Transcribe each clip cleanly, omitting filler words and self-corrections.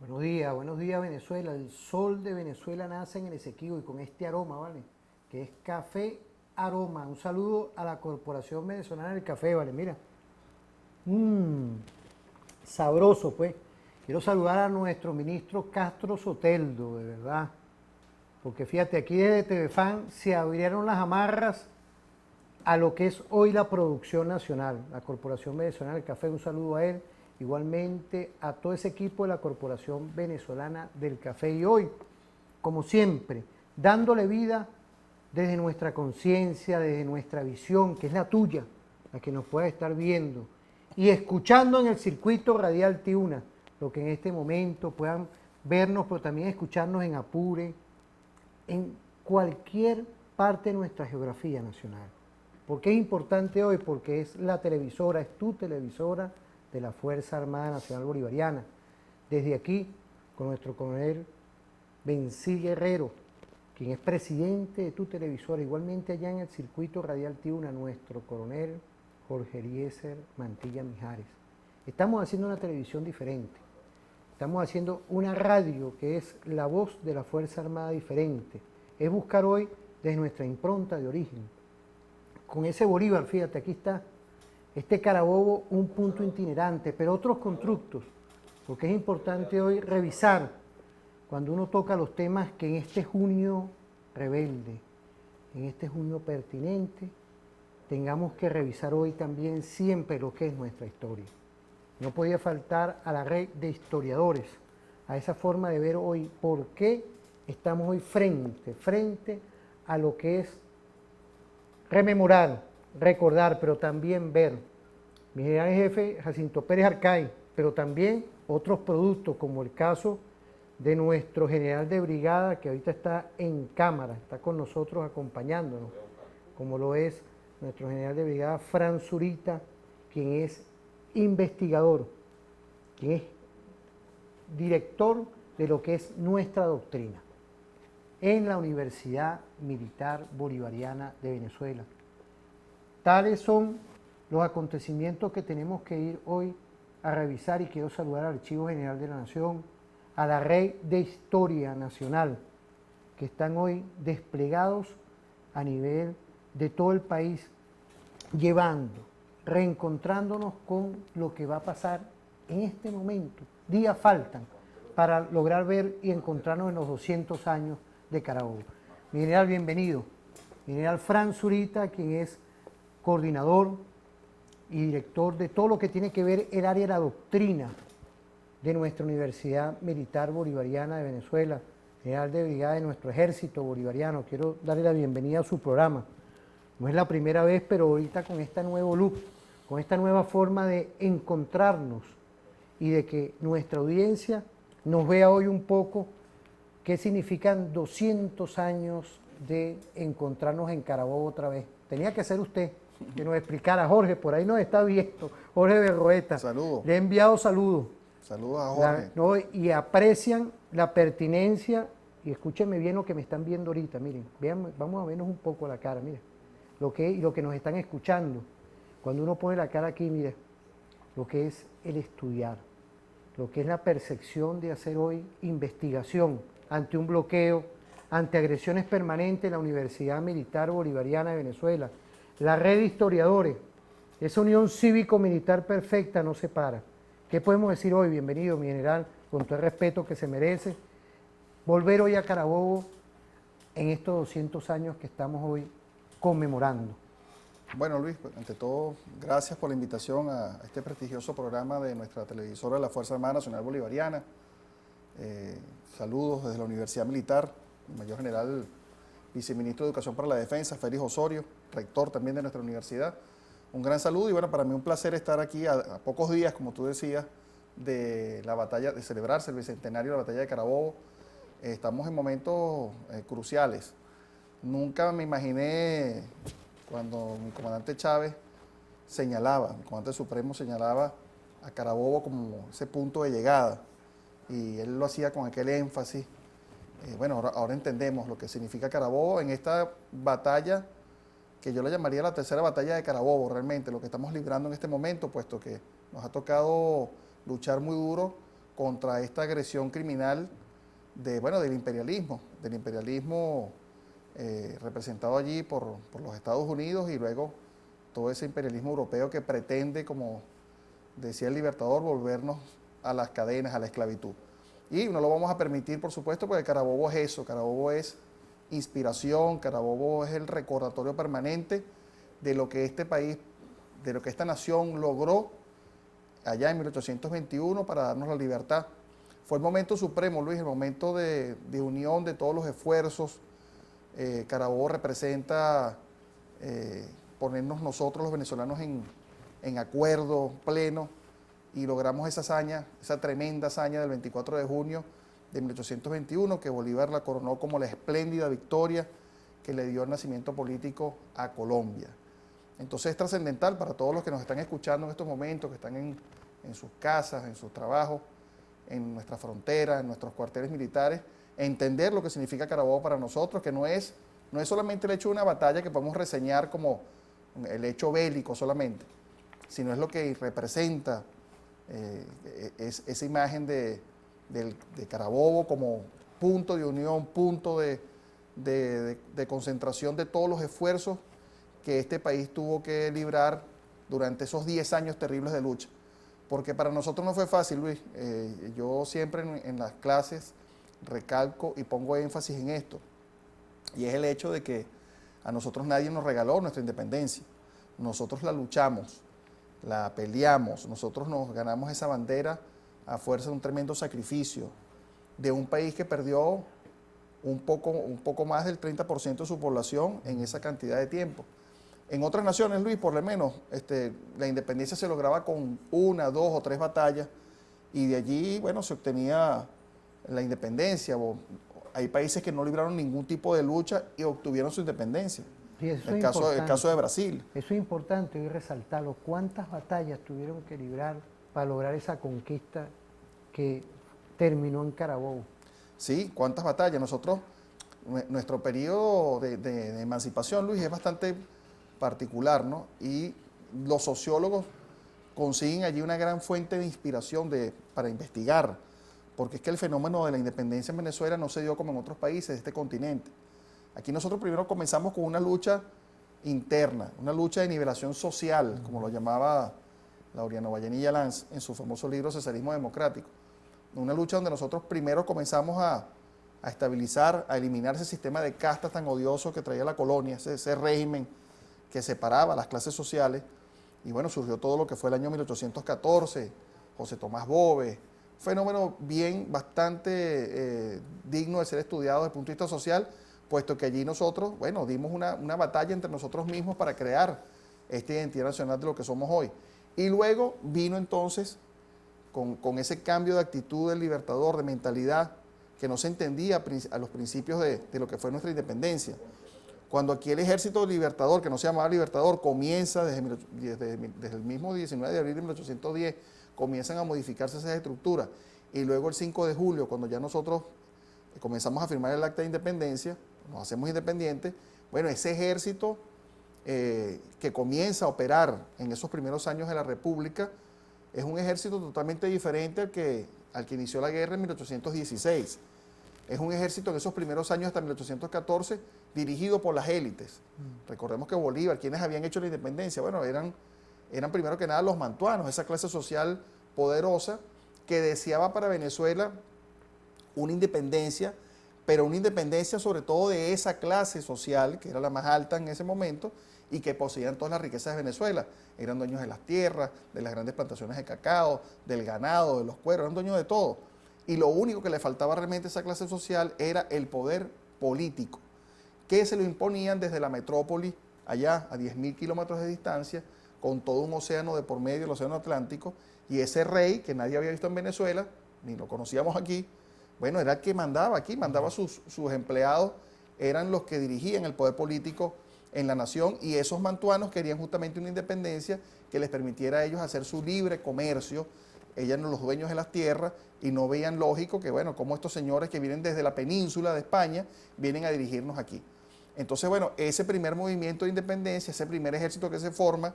Buenos días Venezuela. El sol de Venezuela nace en el Esequibo y con este aroma, ¿vale? Que es café aroma. Un saludo a la Corporación Venezolana del Café, ¿vale? Mira. Mmm, sabroso, pues. Quiero saludar a nuestro ministro Castro Soteldo, de verdad. Porque fíjate, aquí desde TVFAN se abrieron las amarras a lo que es hoy la producción nacional, la Corporación Venezolana del Café. Un saludo a él, igualmente a todo ese equipo de la Corporación Venezolana del Café. Y hoy, como siempre, dándole vida desde nuestra conciencia, desde nuestra visión, que es la tuya, la que nos pueda estar viendo, y escuchando en el circuito radial Tiuna, lo que en este momento puedan vernos, pero también escucharnos en Apure, en cualquier parte de nuestra geografía nacional. ¿Por qué es importante hoy? Porque es la televisora, es tu televisora de la Fuerza Armada Nacional Bolivariana. Desde aquí, con nuestro coronel Bencí Guerrero, quien es presidente de tu televisora, igualmente allá en el circuito radial Tiuna, nuestro coronel Jorge Eliezer Mantilla Mijares. Estamos haciendo una televisión diferente, estamos haciendo una radio que es la voz de la Fuerza Armada diferente, es buscar hoy desde nuestra impronta de origen. Con ese Bolívar, fíjate, aquí está, este Carabobo, un punto itinerante, pero otros constructos, porque es importante hoy revisar cuando uno toca los temas que en este junio rebelde, en este junio pertinente, tengamos que revisar hoy también siempre lo que es nuestra historia. No podía faltar a la red de historiadores, a esa forma de ver hoy por qué estamos hoy frente a lo que es rememorar, recordar, pero también ver. Mi general jefe Jacinto Pérez Arcay, pero también otros productos, como el caso de nuestro general de brigada, que ahorita está en cámara, está con nosotros acompañándonos, como lo es nuestro general de brigada Fran Zurita, quien es investigador, quien es director de lo que es nuestra doctrina en la Universidad Militar Bolivariana de Venezuela. Tales son los acontecimientos que tenemos que ir hoy a revisar, y quiero saludar al Archivo General de la Nación, a la Red de Historia Nacional, que están hoy desplegados a nivel de todo el país, llevando, reencontrándonos con lo que va a pasar en este momento. Días faltan para lograr ver y encontrarnos en los 200 años de Carabobo. Mi general, bienvenido. Mi general Fran Zurita, quien es coordinador y director de todo lo que tiene que ver el área de la doctrina de nuestra Universidad Militar Bolivariana de Venezuela, general de brigada de nuestro ejército bolivariano. Quiero darle la bienvenida a su programa. No es la primera vez, pero ahorita con este nuevo look, con esta nueva forma de encontrarnos y de que nuestra audiencia nos vea hoy un poco qué significan 200 años de encontrarnos en Carabobo otra vez. Tenía que ser usted que nos explicara. Jorge, por ahí nos está viendo, Jorge Berroeta. Saludos. Le he enviado saludos. Saludos a Jorge. ¿No? Y aprecian la pertinencia, y escúchenme bien lo que me están viendo ahorita, miren, vean, vamos a vernos un poco la cara, miren, lo que nos están escuchando. Cuando uno pone la cara aquí, mire, lo que es el estudiar, lo que es la percepción de hacer hoy investigación ante un bloqueo, ante agresiones permanentes en la Universidad Militar Bolivariana de Venezuela, la red de historiadores, esa unión cívico-militar perfecta no se para. ¿Qué podemos decir hoy? Bienvenido, mi general, con todo el respeto que se merece. Volver hoy a Carabobo en estos 200 años que estamos hoy conmemorando. Bueno, Luis, ante todo, gracias por la invitación a este prestigioso programa de nuestra televisora de la Fuerza Armada Nacional Bolivariana. Saludos desde la Universidad Militar, el mayor general viceministro de Educación para la Defensa, Félix Osorio, rector también de nuestra universidad. Un gran saludo y bueno, para mí un placer estar aquí a pocos días, como tú decías, de la batalla, de celebrarse el bicentenario de la batalla de Carabobo. Estamos en momentos cruciales. Nunca me imaginé cuando mi comandante Chávez mi comandante supremo señalaba a Carabobo como ese punto de llegada. Y él lo hacía con aquel énfasis. Bueno, ahora entendemos lo que significa Carabobo en esta batalla, que yo la llamaría la tercera batalla de Carabobo, realmente, lo que estamos librando en este momento, puesto que nos ha tocado luchar muy duro contra esta agresión criminal del imperialismo representado allí por los Estados Unidos y luego todo ese imperialismo europeo que pretende, como decía el Libertador, volvernos a las cadenas, a la esclavitud. Y no lo vamos a permitir, por supuesto, porque Carabobo es eso, Carabobo es inspiración, Carabobo es el recordatorio permanente de lo que este país, de lo que esta nación logró allá en 1821 para darnos la libertad. Fue el momento supremo, Luis, el momento de unión de todos los esfuerzos. Carabobo representa ponernos nosotros los venezolanos en acuerdo pleno y logramos esa hazaña, esa tremenda hazaña del 24 de junio de 1821 que Bolívar la coronó como la espléndida victoria que le dio el nacimiento político a Colombia. Entonces es trascendental para todos los que nos están escuchando en estos momentos, que están en sus casas, en sus trabajos, en nuestra frontera, en nuestros cuarteles militares, entender lo que significa Carabobo para nosotros, que no es solamente el hecho de una batalla que podemos reseñar como el hecho bélico solamente, sino es lo que representa esa imagen de Carabobo como punto de unión, punto de concentración de todos los esfuerzos que este país tuvo que librar durante esos 10 años terribles de lucha. Porque para nosotros no fue fácil, Luis. Yo siempre en las clases recalco y pongo énfasis en esto. Y es el hecho de que a nosotros nadie nos regaló nuestra independencia. Nosotros la luchamos, la peleamos, nosotros nos ganamos esa bandera a fuerza de un tremendo sacrificio de un país que perdió un poco más del 30% de su población en esa cantidad de tiempo. En otras naciones, Luis, por lo menos, la independencia se lograba con 1, 2 o 3 batallas y de allí, bueno, se obtenía la independencia. Hay países que no libraron ningún tipo de lucha y obtuvieron su independencia. Sí, el caso de Brasil. Eso es importante hoy resaltarlo. ¿Cuántas batallas tuvieron que librar para lograr esa conquista que terminó en Carabobo? Sí, ¿cuántas batallas? Nuestro periodo de emancipación, Luis, es bastante particular, ¿no? Y los sociólogos consiguen allí una gran fuente de inspiración para investigar, porque es que el fenómeno de la independencia en Venezuela no se dio como en otros países de este continente. Aquí nosotros primero comenzamos con una lucha interna, una lucha de nivelación social, como lo llamaba Laureano Vallenilla Lanz en su famoso libro Cesarismo Democrático. Una lucha donde nosotros primero comenzamos a estabilizar, a eliminar ese sistema de castas tan odioso que traía la colonia, ese régimen que separaba las clases sociales. Y bueno, surgió todo lo que fue el año 1814, José Tomás Bove, fenómeno bastante digno de ser estudiado desde el punto de vista social, puesto que allí nosotros, bueno, dimos una batalla entre nosotros mismos para crear esta identidad nacional de lo que somos hoy. Y luego vino entonces, con ese cambio de actitud del libertador, de mentalidad, que no se entendía a los principios de lo que fue nuestra independencia. Cuando aquí el ejército libertador, que no se llamaba libertador, comienza desde el mismo 19 de abril de 1810, comienzan a modificarse esas estructuras. Y luego el 5 de julio, cuando ya nosotros comenzamos a firmar el acta de independencia, nos hacemos independientes, bueno, ese ejército que comienza a operar en esos primeros años de la República es un ejército totalmente diferente al que inició la guerra en 1816. Es un ejército en esos primeros años hasta 1814 dirigido por las élites. Recordemos que Bolívar, quienes habían hecho la independencia, bueno, eran primero que nada los mantuanos, esa clase social poderosa que deseaba para Venezuela una independencia, pero una independencia sobre todo de esa clase social, que era la más alta en ese momento, y que poseían todas las riquezas de Venezuela. Eran dueños de las tierras, de las grandes plantaciones de cacao, del ganado, de los cueros, eran dueños de todo. Y lo único que le faltaba realmente a esa clase social era el poder político, que se lo imponían desde la metrópoli, allá a 10.000 kilómetros de distancia, con todo un océano de por medio, el océano Atlántico, y ese rey, que nadie había visto en Venezuela, ni lo conocíamos aquí, bueno, era el que mandaba aquí, mandaba sus empleados, eran los que dirigían el poder político en la nación, y esos mantuanos querían justamente una independencia que les permitiera a ellos hacer su libre comercio. Ellos eran los dueños de las tierras y no veían lógico que, bueno, como estos señores que vienen desde la península de España vienen a dirigirnos aquí. Entonces, bueno, ese primer movimiento de independencia, ese primer ejército que se forma,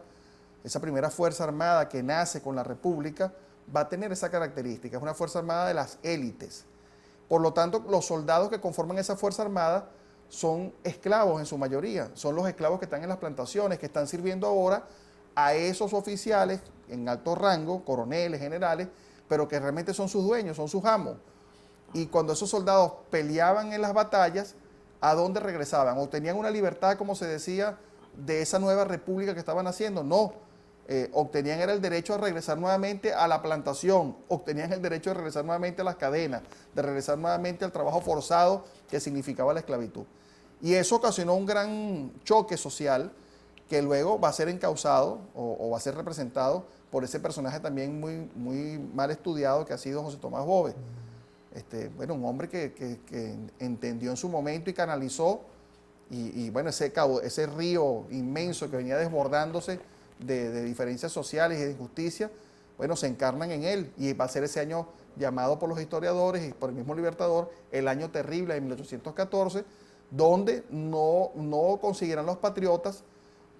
esa primera fuerza armada que nace con la República, va a tener esa característica, es una Fuerza Armada de las élites. Por lo tanto, los soldados que conforman esa Fuerza Armada son esclavos en su mayoría, son los esclavos que están en las plantaciones, que están sirviendo ahora a esos oficiales en alto rango, coroneles, generales, pero que realmente son sus dueños, son sus amos. Y cuando esos soldados peleaban en las batallas, ¿a dónde regresaban? ¿Obtenían una libertad, como se decía, de esa nueva república que estaban haciendo? No, obtenían era el derecho a regresar nuevamente a la plantación, obtenían el derecho de regresar nuevamente a las cadenas, de regresar nuevamente al trabajo forzado que significaba la esclavitud. Y eso ocasionó un gran choque social que luego va a ser encauzado o va a ser representado por ese personaje también muy mal estudiado que ha sido José Tomás Bove. Bueno, un hombre que entendió en su momento y canalizó, y bueno, ese río inmenso que venía desbordándose de diferencias sociales y de injusticia, bueno, se encarnan en él, y va a ser ese año llamado por los historiadores y por el mismo Libertador, el año terrible de 1814, donde no consiguieran los patriotas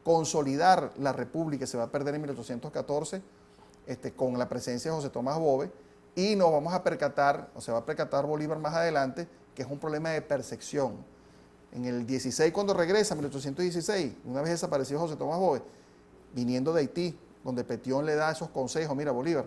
consolidar la república que se va a perder en 1814 con la presencia de José Tomás Bove, y nos vamos a percatar, o se va a percatar Bolívar más adelante, que es un problema de percepción. En el 16, cuando regresa, en 1816, una vez desaparecido José Tomás Bove, viniendo de Haití, donde Petión le da esos consejos: mira, Bolívar,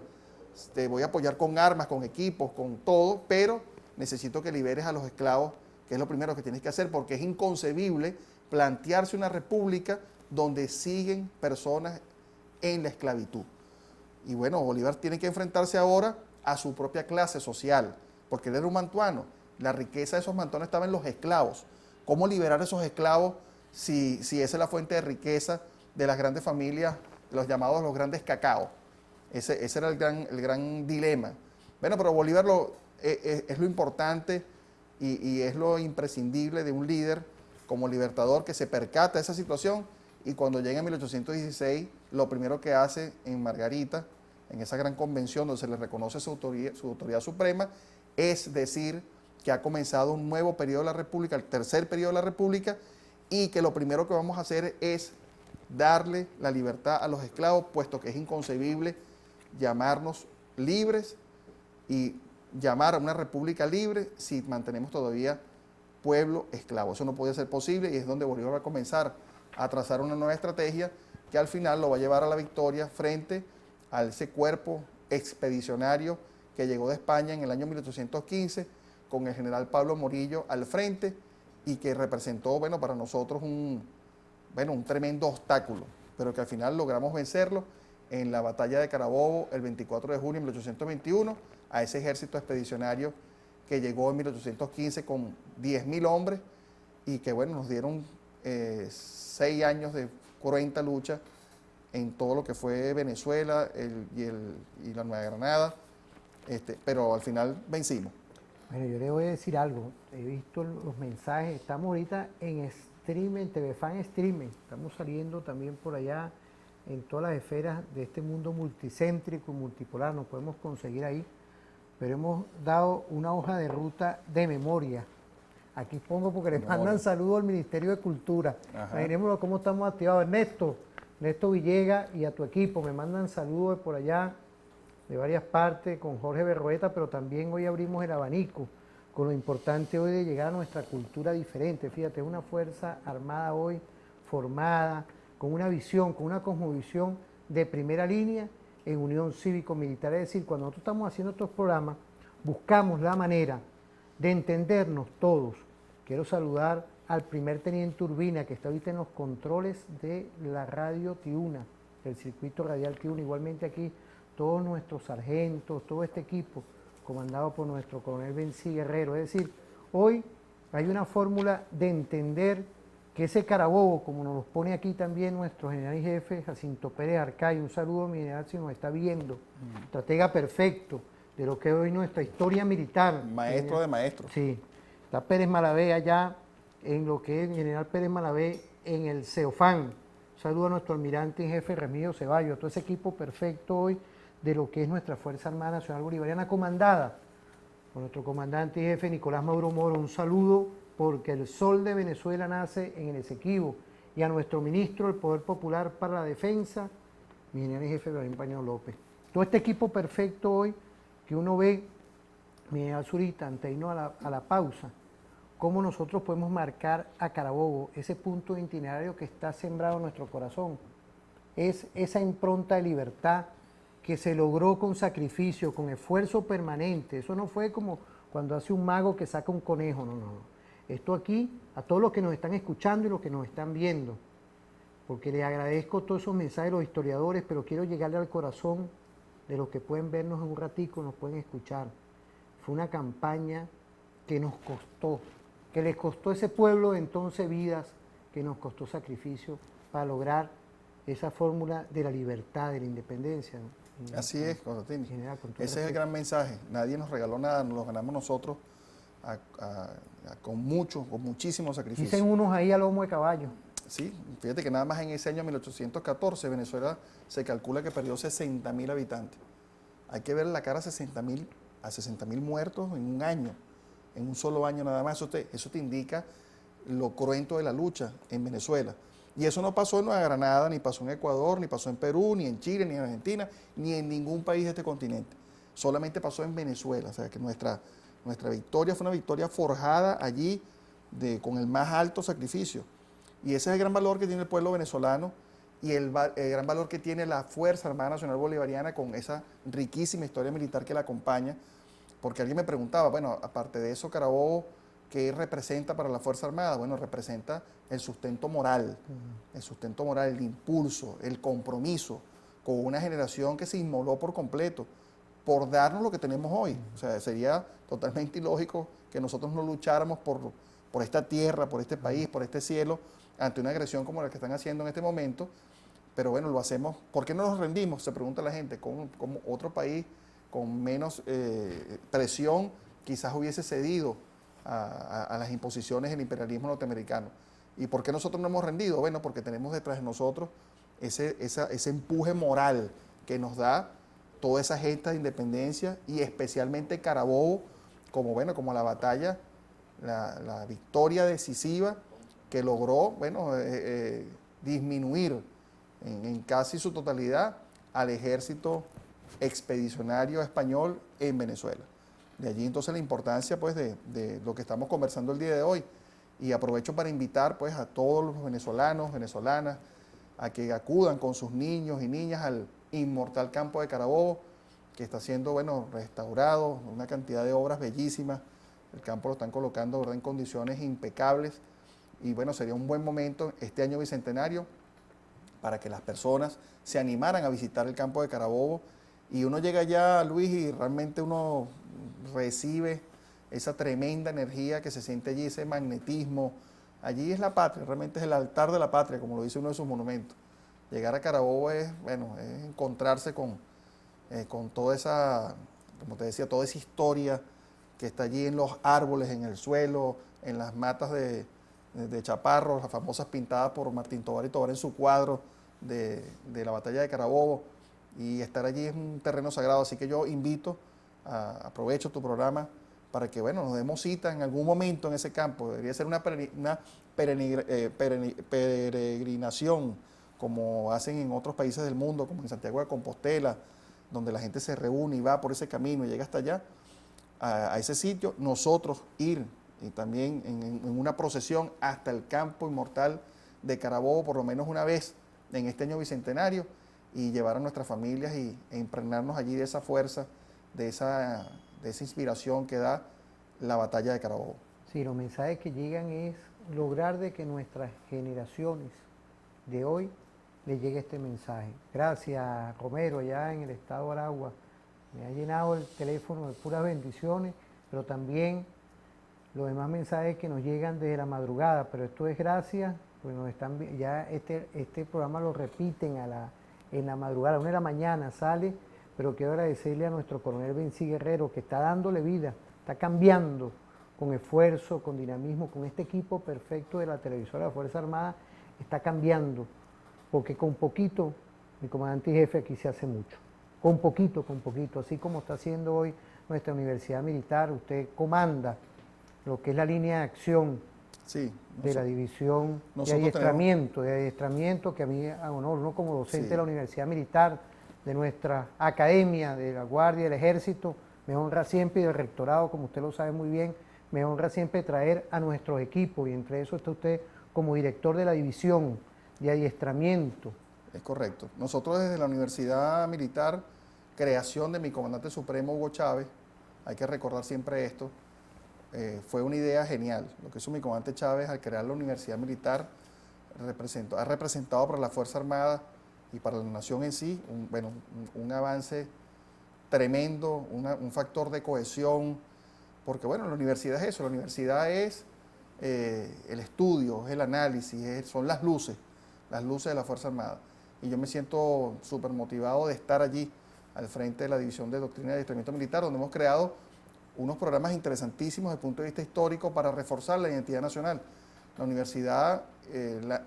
te voy a apoyar con armas, con equipos, con todo, pero necesito que liberes a los esclavos, que es lo primero que tienes que hacer, porque es inconcebible plantearse una república donde siguen personas en la esclavitud. Y bueno, Bolívar tiene que enfrentarse ahora a su propia clase social, porque él era un mantuano. La riqueza de esos mantuanos estaba en los esclavos. ¿Cómo liberar a esos esclavos si esa es la fuente de riqueza de las grandes familias, de los llamados los grandes cacaos? Ese era el gran dilema. Bueno, pero Bolívar es lo importante y es lo imprescindible de un líder como Libertador, que se percata de esa situación, y cuando llega en 1816, lo primero que hace en Margarita, en esa gran convención donde se le reconoce su autoridad suprema, es decir que ha comenzado un nuevo periodo de la República, el tercer periodo de la República, y que lo primero que vamos a hacer es darle la libertad a los esclavos, puesto que es inconcebible llamarnos libres y llamar a una república libre si mantenemos todavía pueblo esclavo. Eso no puede ser posible, y es donde Bolívar va a comenzar a trazar una nueva estrategia que al final lo va a llevar a la victoria frente a ese cuerpo expedicionario que llegó de España en el año 1815 con el general Pablo Morillo al frente, y que representó, bueno, para nosotros un tremendo obstáculo, pero que al final logramos vencerlo en la batalla de Carabobo el 24 de junio de 1821, a ese ejército expedicionario que llegó en 1815 con 10.000 hombres, y que bueno, nos dieron 6 años de cruenta lucha en todo lo que fue Venezuela y la Nueva Granada, pero al final vencimos. Bueno, yo le voy a decir algo. He visto los mensajes. Estamos ahorita en stream, en TV Fan Streaming. Estamos saliendo también por allá en todas las esferas de este mundo multicéntrico, multipolar. Nos podemos conseguir ahí. Pero hemos dado una hoja de ruta de memoria. Aquí pongo porque les mandan saludos al Ministerio de Cultura. Imaginémonos cómo estamos activados. Ernesto Villegas y a tu equipo me mandan saludos por allá, de varias partes, con Jorge Berrueta, pero también hoy abrimos el abanico con lo importante hoy de llegar a nuestra cultura diferente. Fíjate, es una fuerza armada hoy formada, con una visión, con una cosmovisión de primera línea en unión cívico-militar. Es decir, cuando nosotros estamos haciendo estos programas, buscamos la manera de entendernos todos. Quiero saludar al primer teniente Urbina, que está ahorita en los controles de la radio Tiuna, del circuito radial Tiuna. Igualmente aquí todos nuestros sargentos, todo este equipo, comandado por nuestro coronel Bencí Guerrero. Es decir, hoy hay una fórmula de entender que ese Carabobo, como nos lo pone aquí también nuestro general y jefe Jacinto Pérez Arcay, un saludo a mi general si nos está viendo, estratega perfecto de lo que es hoy nuestra historia militar. Maestro de maestros. Sí, está Pérez Malavé allá, en lo que es el general Pérez Malavé en el CEOFAN. Un saludo a nuestro almirante en jefe Remigio Ceballos, a todo ese equipo perfecto hoy de lo que es nuestra Fuerza Armada Nacional Bolivariana, comandada por nuestro comandante y jefe Nicolás Maduro Moro. Un saludo, porque el sol de Venezuela nace en el Esequibo. Y a nuestro ministro del Poder Popular para la Defensa, mi general y jefe Ibrahim Paño López. Todo este equipo perfecto hoy que uno ve, mi Zurita, antes de irnos a la pausa, cómo nosotros podemos marcar a Carabobo ese punto de itinerario que está sembrado en nuestro corazón. Es esa impronta de libertad que se logró con sacrificio, con esfuerzo permanente. Eso no fue como cuando hace un mago que saca un conejo, no, no, no. Esto aquí, a todos los que nos están escuchando y los que nos están viendo, porque les agradezco todos esos mensajes de los historiadores, pero quiero llegarle al corazón de los que pueden vernos en un ratico, nos pueden escuchar. Fue una campaña que nos costó, que les costó a ese pueblo de entonces vidas, que nos costó sacrificio para lograr esa fórmula de la libertad, de la independencia. Así es, Constantino. Ese es el respeto. gran mensaje. Nadie nos regaló nada, nos lo ganamos nosotros con muchísimo sacrificio. Dicen unos ahí a lomo de caballo. Sí, fíjate que nada más en ese año 1814 Venezuela se calcula que perdió 60.000 habitantes. Hay que ver la cara a 60.000 muertos en un año, en un solo año nada más. Eso te indica lo cruento de la lucha en Venezuela. Y eso no pasó en Nueva Granada, ni pasó en Ecuador, ni pasó en Perú, ni en Chile, ni en Argentina, ni en ningún país de este continente. Solamente pasó en Venezuela. O sea que nuestra victoria fue una victoria forjada allí con el más alto sacrificio. Y ese es el gran valor que tiene el pueblo venezolano y el gran valor que tiene la Fuerza Armada Nacional Bolivariana con esa riquísima historia militar que la acompaña. Porque alguien me preguntaba, bueno, aparte de eso, Carabobo, ¿qué representa para la Fuerza Armada? Bueno, representa el sustento moral, el impulso, el compromiso con una generación que se inmoló por completo por darnos lo que tenemos hoy. O sea, sería totalmente ilógico que nosotros no lucháramos por esta tierra, por este país, por este cielo, ante una agresión como la que están haciendo en este momento. Pero bueno, lo hacemos. ¿Por qué no nos rendimos? Se pregunta la gente. Como otro país con menos presión quizás hubiese cedido a las imposiciones del imperialismo norteamericano. ¿Y por qué nosotros no hemos rendido? Bueno, porque tenemos detrás de nosotros ese empuje moral que nos da toda esa gesta de independencia y especialmente Carabobo, como la batalla, la victoria decisiva que logró, disminuir en casi su totalidad al ejército expedicionario español en Venezuela. De allí entonces la importancia pues de lo que estamos conversando el día de hoy. Y aprovecho para invitar pues a todos los venezolanos, venezolanas, a que acudan con sus niños y niñas al inmortal campo de Carabobo, que está siendo restaurado, una cantidad de obras bellísimas. El campo lo están colocando, ¿verdad?, en condiciones impecables. Y bueno, sería un buen momento este año bicentenario para que las personas se animaran a visitar el campo de Carabobo. Y uno llega allá, Luis, y realmente uno recibe esa tremenda energía que se siente allí, ese magnetismo. Allí es la patria, realmente es el altar de la patria, como lo dice uno de sus monumentos. Llegar a Carabobo es encontrarse con toda esa, como te decía, toda esa historia que está allí en los árboles, en el suelo, en las matas de chaparros, las famosas pintadas por Martín Tovar y Tovar en su cuadro de la batalla de Carabobo. Y estar allí es un terreno sagrado, así que yo invito, aprovecho tu programa para que nos demos cita en algún momento en ese campo. Debería ser una peregrinación, como hacen en otros países del mundo, como en Santiago de Compostela, donde la gente se reúne y va por ese camino y llega hasta allá, a ese sitio. Nosotros ir y también en una procesión hasta el campo inmortal de Carabobo, por lo menos una vez en este año bicentenario, y llevar a nuestras familias e impregnarnos allí de esa fuerza, de esa inspiración que da la batalla de Carabobo. Sí, los mensajes que llegan es lograr de que nuestras generaciones de hoy les llegue este mensaje. Gracias, Romero, allá en el estado de Aragua. Me ha llenado el teléfono de puras bendiciones, pero también los demás mensajes que nos llegan desde la madrugada. Pero esto es gracias, pues ya este programa lo repiten en la madrugada, a 1 de la mañana sale, pero quiero agradecerle a nuestro coronel Bencí Guerrero, que está dándole vida, está cambiando con esfuerzo, con dinamismo, con este equipo perfecto de la televisora de la Fuerza Armada, está cambiando, porque con poquito, mi comandante y jefe, aquí se hace mucho, con poquito, así como está haciendo hoy nuestra Universidad Militar. Usted comanda lo que es la línea de acción de la división de adiestramiento, que a mí, a honor, uno como docente de la Universidad Militar, de nuestra academia, de la Guardia, del Ejército, me honra siempre, y del Rectorado, como usted lo sabe muy bien, me honra siempre traer a nuestros equipos, y entre eso está usted como director de la división de adiestramiento. Es correcto. Nosotros desde la Universidad Militar, creación de mi comandante supremo Hugo Chávez, hay que recordar siempre esto, fue una idea genial. Lo que hizo mi comandante Chávez al crear la Universidad Militar ha representado para la Fuerza Armada y para la nación en sí un avance tremendo, un factor de cohesión, porque bueno, la universidad es eso, la universidad es el estudio, es el análisis, son las luces de la Fuerza Armada. Y yo me siento súper motivado de estar allí al frente de la División de Doctrina y Adiestramiento Militar, donde hemos creado unos programas interesantísimos desde el punto de vista histórico para reforzar la identidad nacional. La universidad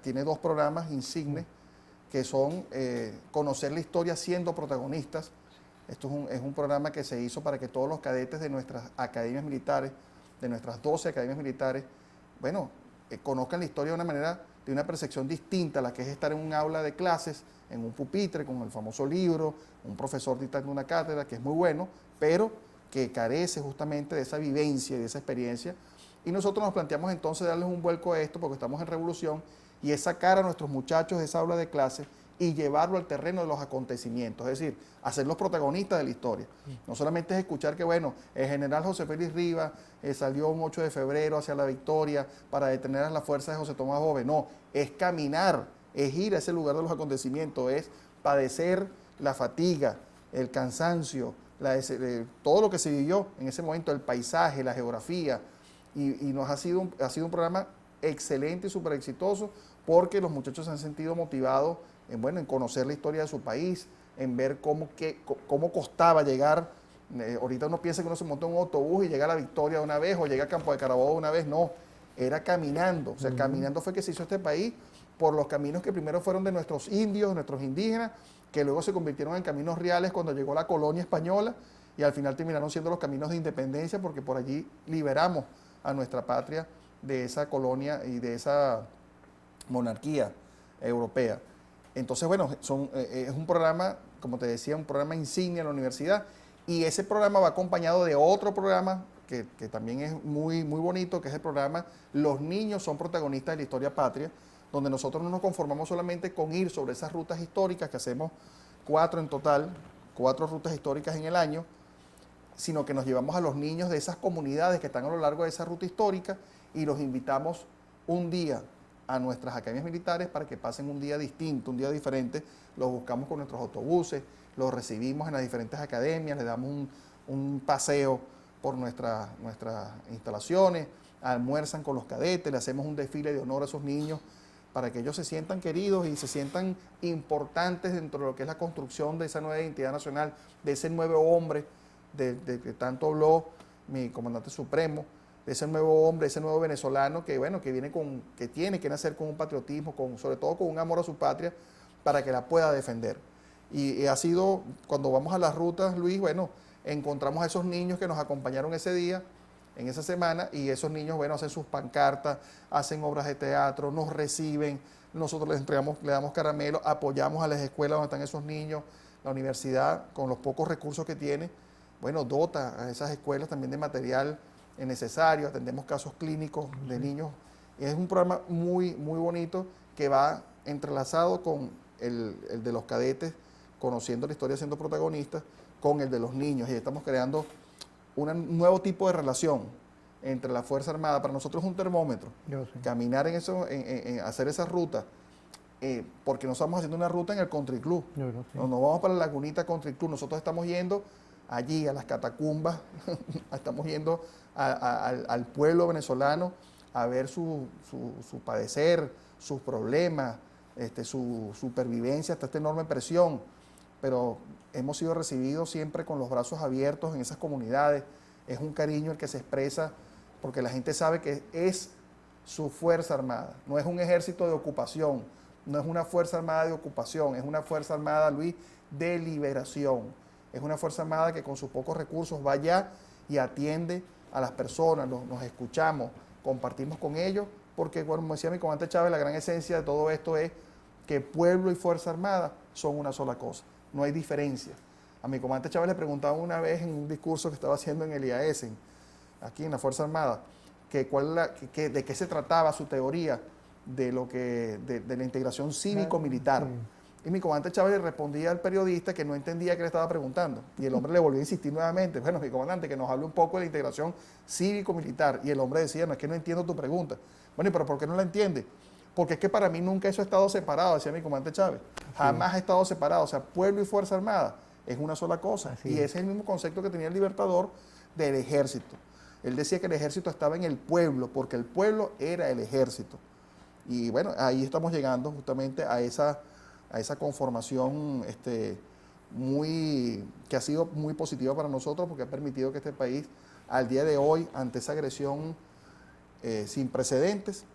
tiene dos programas insignes que son conocer la historia siendo protagonistas. Esto es un programa que se hizo para que todos los cadetes de nuestras academias militares, de nuestras 12 academias militares, conozcan la historia de una manera, de una percepción distinta a la que es estar en un aula de clases, en un pupitre, con el famoso libro, un profesor dictando una cátedra, que es muy bueno, pero que carece justamente de esa vivencia y de esa experiencia. Y nosotros nos planteamos entonces darles un vuelco a esto, porque estamos en revolución, y es sacar a nuestros muchachos de esa aula de clases y llevarlo al terreno de los acontecimientos, es decir, hacerlos protagonistas de la historia. No solamente es escuchar que, bueno, el general José Félix Rivas salió un 8 de febrero hacia la victoria para detener a las fuerzas de José Tomás Bove, no, es caminar, es ir a ese lugar de los acontecimientos, es padecer la fatiga, el cansancio, todo lo que se vivió en ese momento, el paisaje, la geografía, y ha sido un programa excelente y súper exitoso, porque los muchachos se han sentido motivados en conocer la historia de su país, en ver cómo costaba llegar. Ahorita uno piensa que uno se montó en un autobús y llega a la Victoria de una vez, o llega a Campo de Carabobo de una vez, no, era caminando. O sea, caminando fue que se hizo este país, por los caminos que primero fueron de nuestros indios, de nuestros indígenas, que luego se convirtieron en caminos reales cuando llegó la colonia española, y al final terminaron siendo los caminos de independencia, porque por allí liberamos a nuestra patria de esa colonia y de esa monarquía europea. Entonces, bueno, es un programa, como te decía, un programa insignia en la universidad, y ese programa va acompañado de otro programa que también es muy, muy bonito, que es el programa Los niños son protagonistas de la historia patria, donde nosotros no nos conformamos solamente con ir sobre esas rutas históricas, que hacemos 4 en total, 4 rutas históricas en el año, sino que nos llevamos a los niños de esas comunidades que están a lo largo de esa ruta histórica y los invitamos un día a nuestras academias militares para que pasen un día distinto, un día diferente. Los buscamos con nuestros autobuses, los recibimos en las diferentes academias, les damos un paseo por nuestras instalaciones, almuerzan con los cadetes, le hacemos un desfile de honor a esos niños para que ellos se sientan queridos y se sientan importantes dentro de lo que es la construcción de esa nueva identidad nacional, de ese nuevo hombre de que tanto habló mi comandante supremo, de ese nuevo hombre, ese nuevo venezolano que que tiene que nacer con un patriotismo, sobre todo con un amor a su patria, para que la pueda defender. Y ha sido, cuando vamos a las rutas, Luis, encontramos a esos niños que nos acompañaron ese día, en esa semana, y esos niños, hacen sus pancartas, hacen obras de teatro, nos reciben, nosotros le damos caramelo, apoyamos a las escuelas donde están esos niños, la universidad, con los pocos recursos que tiene, dota a esas escuelas también de material necesario, atendemos casos clínicos de niños. Y es un programa muy, muy bonito que va entrelazado con el de los cadetes, conociendo la historia siendo protagonistas, con el de los niños. Y estamos creando un nuevo tipo de relación entre la Fuerza Armada. Para nosotros es un termómetro. Caminar en eso, en hacer esa ruta, porque no estamos haciendo una ruta en el Country Club. No vamos para la Lagunita Country Club, nosotros estamos yendo allí a las catacumbas, estamos yendo al pueblo venezolano a ver su padecer, sus problemas, su supervivencia hasta esta enorme presión, pero hemos sido recibidos siempre con los brazos abiertos en esas comunidades. Es un cariño el que se expresa porque la gente sabe que es su Fuerza Armada, no es un ejército de ocupación, no es una Fuerza Armada de ocupación, es una Fuerza Armada, Luis, de liberación. Es una Fuerza Armada que con sus pocos recursos va allá y atiende a las personas, nos escuchamos, compartimos con ellos, porque como decía mi comandante Chávez, la gran esencia de todo esto es que pueblo y Fuerza Armada son una sola cosa. no hay diferencia. A mi comandante Chávez le preguntaba una vez en un discurso que estaba haciendo en el IAS, aquí en la Fuerza Armada, de qué se trataba su teoría de la integración cívico-militar. Sí. Y mi comandante Chávez le respondía al periodista que no entendía qué le estaba preguntando. Y el hombre le volvió a insistir nuevamente, bueno, mi comandante, que nos hable un poco de la integración cívico-militar. Y el hombre decía, no, es que no entiendo tu pregunta. Bueno, pero ¿por qué no la entiende? Porque es que para mí nunca eso ha estado separado, decía mi comandante Chávez. Jamás ha estado separado. O sea, pueblo y Fuerza Armada es una sola cosa. Así y es. ese es el mismo concepto que tenía el Libertador del ejército. Él decía que el ejército estaba en el pueblo, porque el pueblo era el ejército. Y bueno, ahí estamos llegando justamente a esa conformación que ha sido muy positiva para nosotros, porque ha permitido que este país, al día de hoy, ante esa agresión sin precedentes,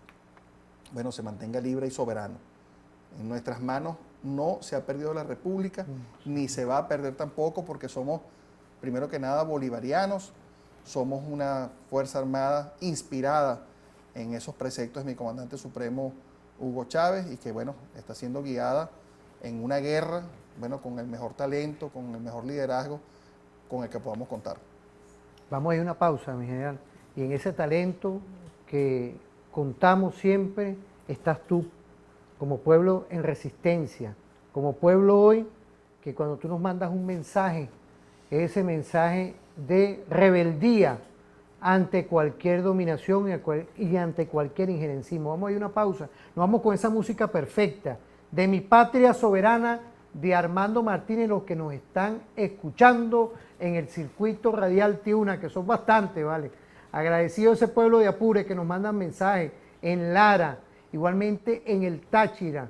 bueno, se mantenga libre y soberano. En nuestras manos no se ha perdido la República, ni se va a perder tampoco, porque somos, primero que nada, bolivarianos, somos una Fuerza Armada inspirada en esos preceptos de mi comandante supremo Hugo Chávez, y que, bueno, está siendo guiada en una guerra, bueno, con el mejor talento, con el mejor liderazgo con el que podamos contar. Vamos a ir a una pausa, mi general. Y en ese talento que contamos siempre, estás tú, como pueblo en resistencia, como pueblo hoy, que cuando tú nos mandas un mensaje, ese mensaje de rebeldía ante cualquier dominación y ante cualquier injerencismo. Vamos a ir a una pausa. Nos vamos con esa música perfecta de Mi Patria Soberana de Armando Martínez, los que nos están escuchando en el circuito radial Tiuna, que son bastantes, ¿vale? Agradecido a ese pueblo de Apure que nos mandan mensajes en Lara, igualmente en el Táchira,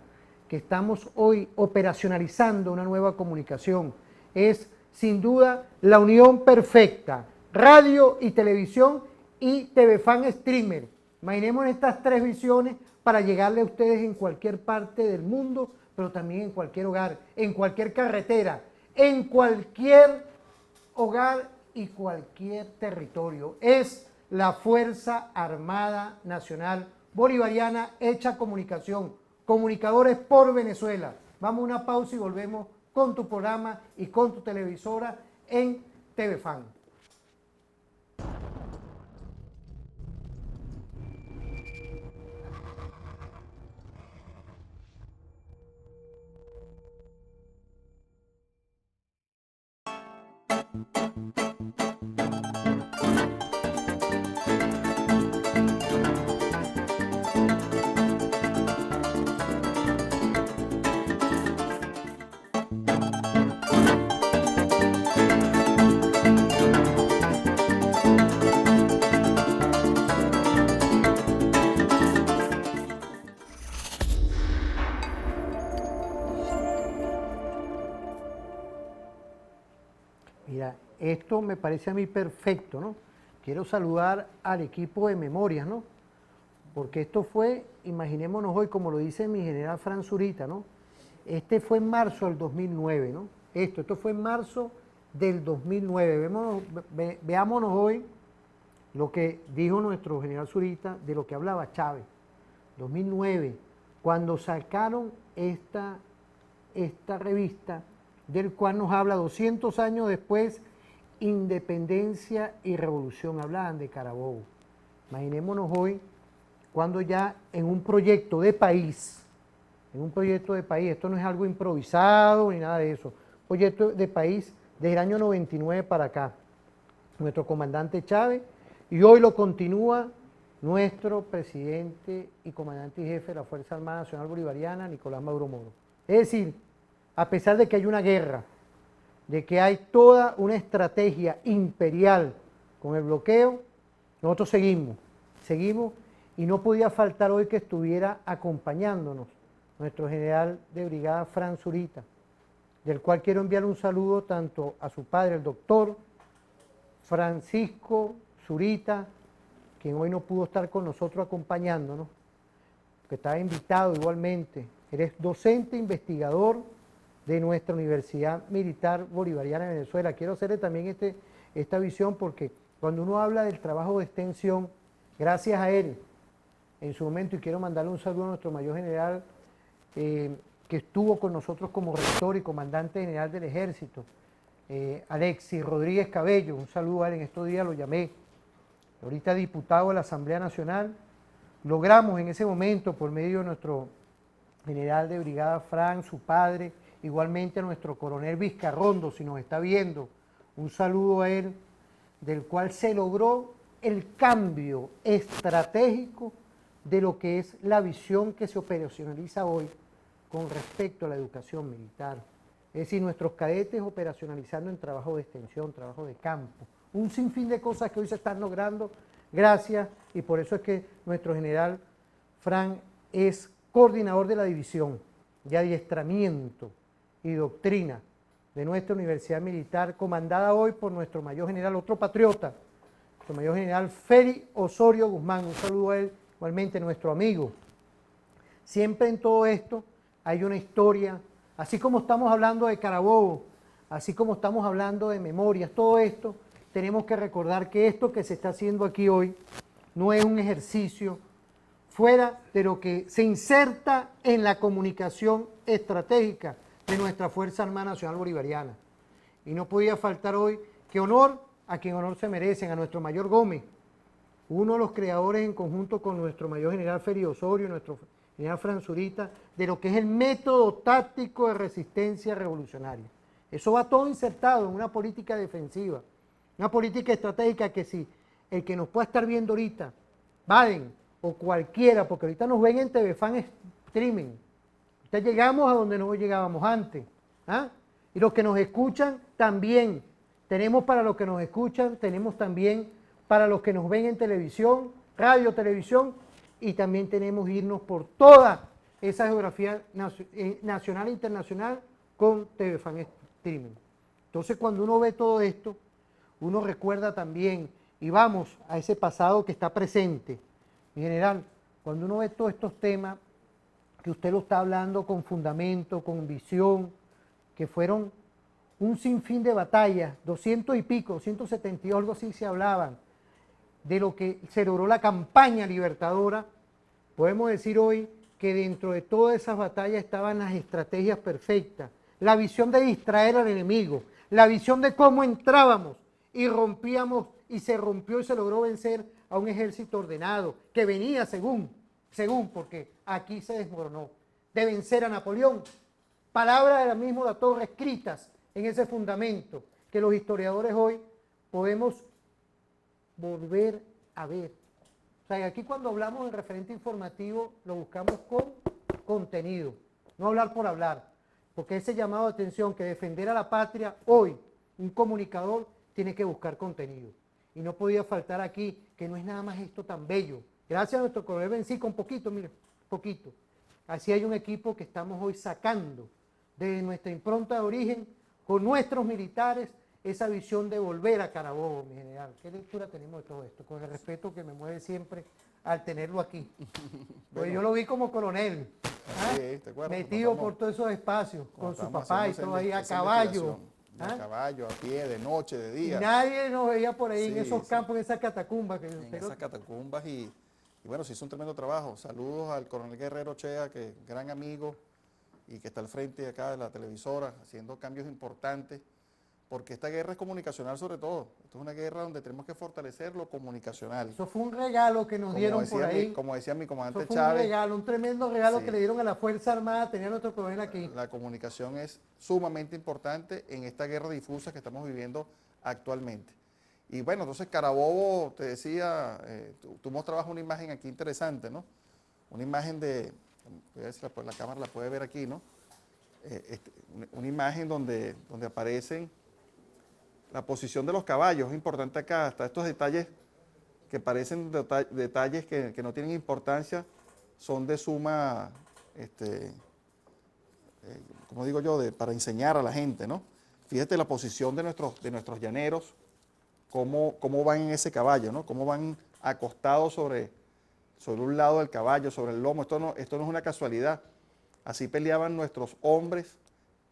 que estamos hoy operacionalizando una nueva comunicación. Es sin duda la unión perfecta, radio y televisión y TVFan Streamer. Imaginemos estas tres visiones para llegarle a ustedes en cualquier parte del mundo, pero también en cualquier hogar, en cualquier carretera, en cualquier hogar y cualquier territorio. Es la Fuerza Armada Nacional Bolivariana hecha comunicación, comunicadores por Venezuela. Vamos a una pausa y volvemos con tu programa y con tu televisora en TVFan. Mira, esto me parece a mí perfecto, ¿no? Quiero saludar al equipo de Memorias, ¿no? Porque esto fue, imaginémonos hoy, como lo dice mi general Fran Zurita, ¿no? Este fue en marzo del 2009, ¿no? Esto fue en marzo del 2009. Veámonos hoy lo que dijo nuestro general Zurita de lo que hablaba Chávez. 2009, cuando sacaron esta revista, del cual nos habla 200 años después, independencia y revolución. Hablaban de Carabobo. Imaginémonos hoy, cuando ya en un proyecto de país, esto no es algo improvisado ni nada de eso, proyecto de país desde el año 99 para acá, nuestro comandante Chávez, y hoy lo continúa nuestro presidente y comandante y jefe de la Fuerza Armada Nacional Bolivariana, Nicolás Maduro Moro. Es decir, a pesar de que hay una guerra, de que hay toda una estrategia imperial con el bloqueo, nosotros seguimos, y no podía faltar hoy que estuviera acompañándonos nuestro general de brigada Fran Zurita, del cual quiero enviar un saludo tanto a su padre, el doctor Francisco Zurita, quien hoy no pudo estar con nosotros acompañándonos, que estaba invitado igualmente. Eres docente investigador de nuestra Universidad Militar Bolivariana de Venezuela. Quiero hacerle también esta visión, porque cuando uno habla del trabajo de extensión, gracias a él, en su momento, y quiero mandarle un saludo a nuestro mayor general que estuvo con nosotros como rector y comandante general del Ejército, Alexis Rodríguez Cabello, un saludo a él, en estos días lo llamé, ahorita diputado de la Asamblea Nacional. Logramos en ese momento, por medio de nuestro general de brigada Fran, su padre, igualmente a nuestro coronel Vizcarrondo, si nos está viendo, un saludo a él, del cual se logró el cambio estratégico de lo que es la visión que se operacionaliza hoy con respecto a la educación militar. Es decir, nuestros cadetes operacionalizando en trabajo de extensión, trabajo de campo, un sinfín de cosas que hoy se están logrando gracias, y por eso es que nuestro general Fran es coordinador de la división de adiestramiento y doctrina de nuestra Universidad Militar, comandada hoy por nuestro mayor general, otro patriota, nuestro mayor general Félix Osorio Guzmán. Un saludo a él, igualmente nuestro amigo. Siempre en todo esto hay una historia, así como estamos hablando de Carabobo, así como estamos hablando de memorias, todo esto, tenemos que recordar que esto que se está haciendo aquí hoy no es un ejercicio fuera de lo que se inserta en la comunicación estratégica de nuestra Fuerza Armada Nacional Bolivariana. Y no podía faltar hoy que honor a quien honor se merecen, a nuestro mayor Gómez, uno de los creadores en conjunto con nuestro mayor general Félix Osorio, nuestro general Fran Zurita, de lo que es el método táctico de resistencia revolucionaria. Eso va todo insertado en una política defensiva, una política estratégica que si el que nos pueda estar viendo ahorita, Baden o cualquiera, porque ahorita nos ven en TV Fan Streaming, ahorita llegamos a donde no llegábamos antes, ¿ah? Y los que nos escuchan también, tenemos para los que nos escuchan, tenemos también para los que nos ven en televisión, radio, televisión, y también tenemos irnos por toda esa geografía nacional e internacional con TV Fan Streaming. Entonces, cuando uno ve todo esto, uno recuerda también, y vamos a ese pasado que está presente. En general, cuando uno ve todos estos temas, que usted lo está hablando con fundamento, con visión, que fueron un sinfín de batallas, 200 y pico, 172, algo así se hablaban, de lo que se logró la campaña libertadora. Podemos decir hoy que dentro de todas esas batallas estaban las estrategias perfectas, la visión de distraer al enemigo, la visión de cómo entrábamos y rompíamos, y se rompió y se logró vencer a un ejército ordenado, que venía según, porque aquí se desmoronó, de vencer a Napoleón. Palabras de la misma La Torre escritas en ese fundamento, que los historiadores hoy podemos volver a ver. O sea, aquí cuando hablamos del referente informativo, lo buscamos con contenido, no hablar por hablar, porque ese llamado de atención que defender a la patria, hoy, un comunicador tiene que buscar contenido. Y no podía faltar aquí, que no es nada más esto tan bello. Gracias a nuestro coronel Bencí, con poquito, mire, poquito. Así hay un equipo que estamos hoy sacando de nuestra impronta de origen, con nuestros militares, esa visión de volver a Carabobo, mi general. ¿Qué lectura tenemos de todo esto? Con el respeto que me mueve siempre al tenerlo aquí. Pues yo lo vi como coronel, ¿ah? Sí, metido por todos esos espacios, con su papá y todo ahí a caballo. A caballo, a pie, de noche, de día. Y nadie nos veía por ahí Sí, en esos sí. campos, en esas catacumbas. En esas catacumbas y bueno, se hizo un tremendo trabajo. Saludos al coronel Guerrero Chea, que gran amigo y que está al frente acá de la televisora, haciendo cambios importantes, porque esta guerra es comunicacional sobre todo. Esto es una guerra donde tenemos que fortalecer lo comunicacional. Eso fue un regalo que nos dieron por ahí. Como decía mi comandante Eso fue Chávez. un regalo, un tremendo regalo Sí. que le dieron a la Fuerza Armada, tenía nuestro coronel aquí. La comunicación es sumamente importante en esta guerra difusa que estamos viviendo actualmente. Y bueno, entonces Carabobo, te decía, tú mostrabas una imagen aquí interesante, ¿no? Una imagen de, voy a ver si la cámara la puede ver aquí, ¿no? Una imagen donde aparecen la posición de los caballos. Es importante acá, hasta estos detalles que parecen detalles que no tienen importancia, son de suma, como digo yo, para enseñar a la gente, ¿no? Fíjate la posición de nuestros llaneros, cómo van en ese caballo, ¿no? Cómo van acostados sobre un lado del caballo, sobre el lomo. Esto no es una casualidad. Así peleaban nuestros hombres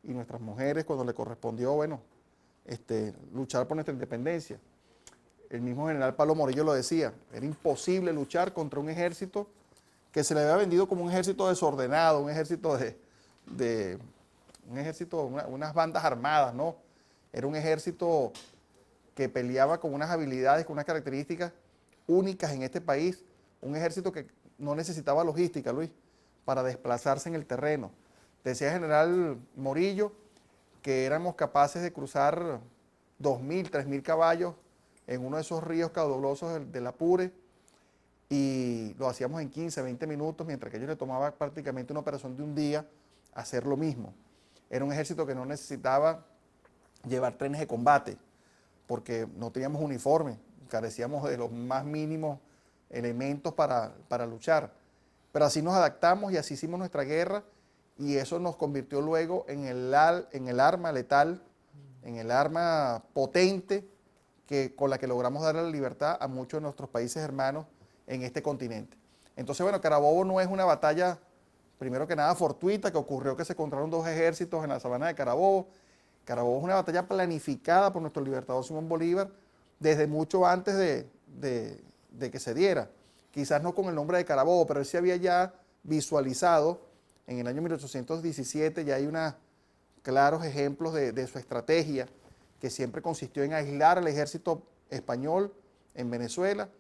y nuestras mujeres cuando le correspondió, bueno, luchar por nuestra independencia. El mismo general Pablo Morillo lo decía, era imposible luchar contra un ejército que se le había vendido como un ejército desordenado, un ejército de un ejército, unas bandas armadas, ¿no? Era un ejército que peleaba con unas habilidades, con unas características únicas en este país, un ejército que no necesitaba logística, Luis, para desplazarse en el terreno. Decía el general Morillo que éramos capaces de cruzar 2.000, 3.000 caballos en uno de esos ríos caudalosos del Apure, y lo hacíamos en 15, 20 minutos, mientras que ellos le tomaba prácticamente una operación de un día hacer lo mismo. Era un ejército que no necesitaba llevar trenes de combate, porque no teníamos uniforme, carecíamos de los más mínimos elementos para luchar. Pero así nos adaptamos y así hicimos nuestra guerra, y eso nos convirtió luego en el arma letal, en el arma potente con la que logramos darle la libertad a muchos de nuestros países hermanos en este continente. Entonces, bueno, Carabobo no es una batalla, primero que nada, fortuita, que ocurrió que se encontraron dos ejércitos en la sabana de Carabobo. Carabobo es una batalla planificada por nuestro libertador Simón Bolívar desde mucho antes de que se diera. Quizás no con el nombre de Carabobo, pero él se había ya visualizado en el año 1817, ya hay unos claros ejemplos de su estrategia, que siempre consistió en aislar al ejército español en Venezuela,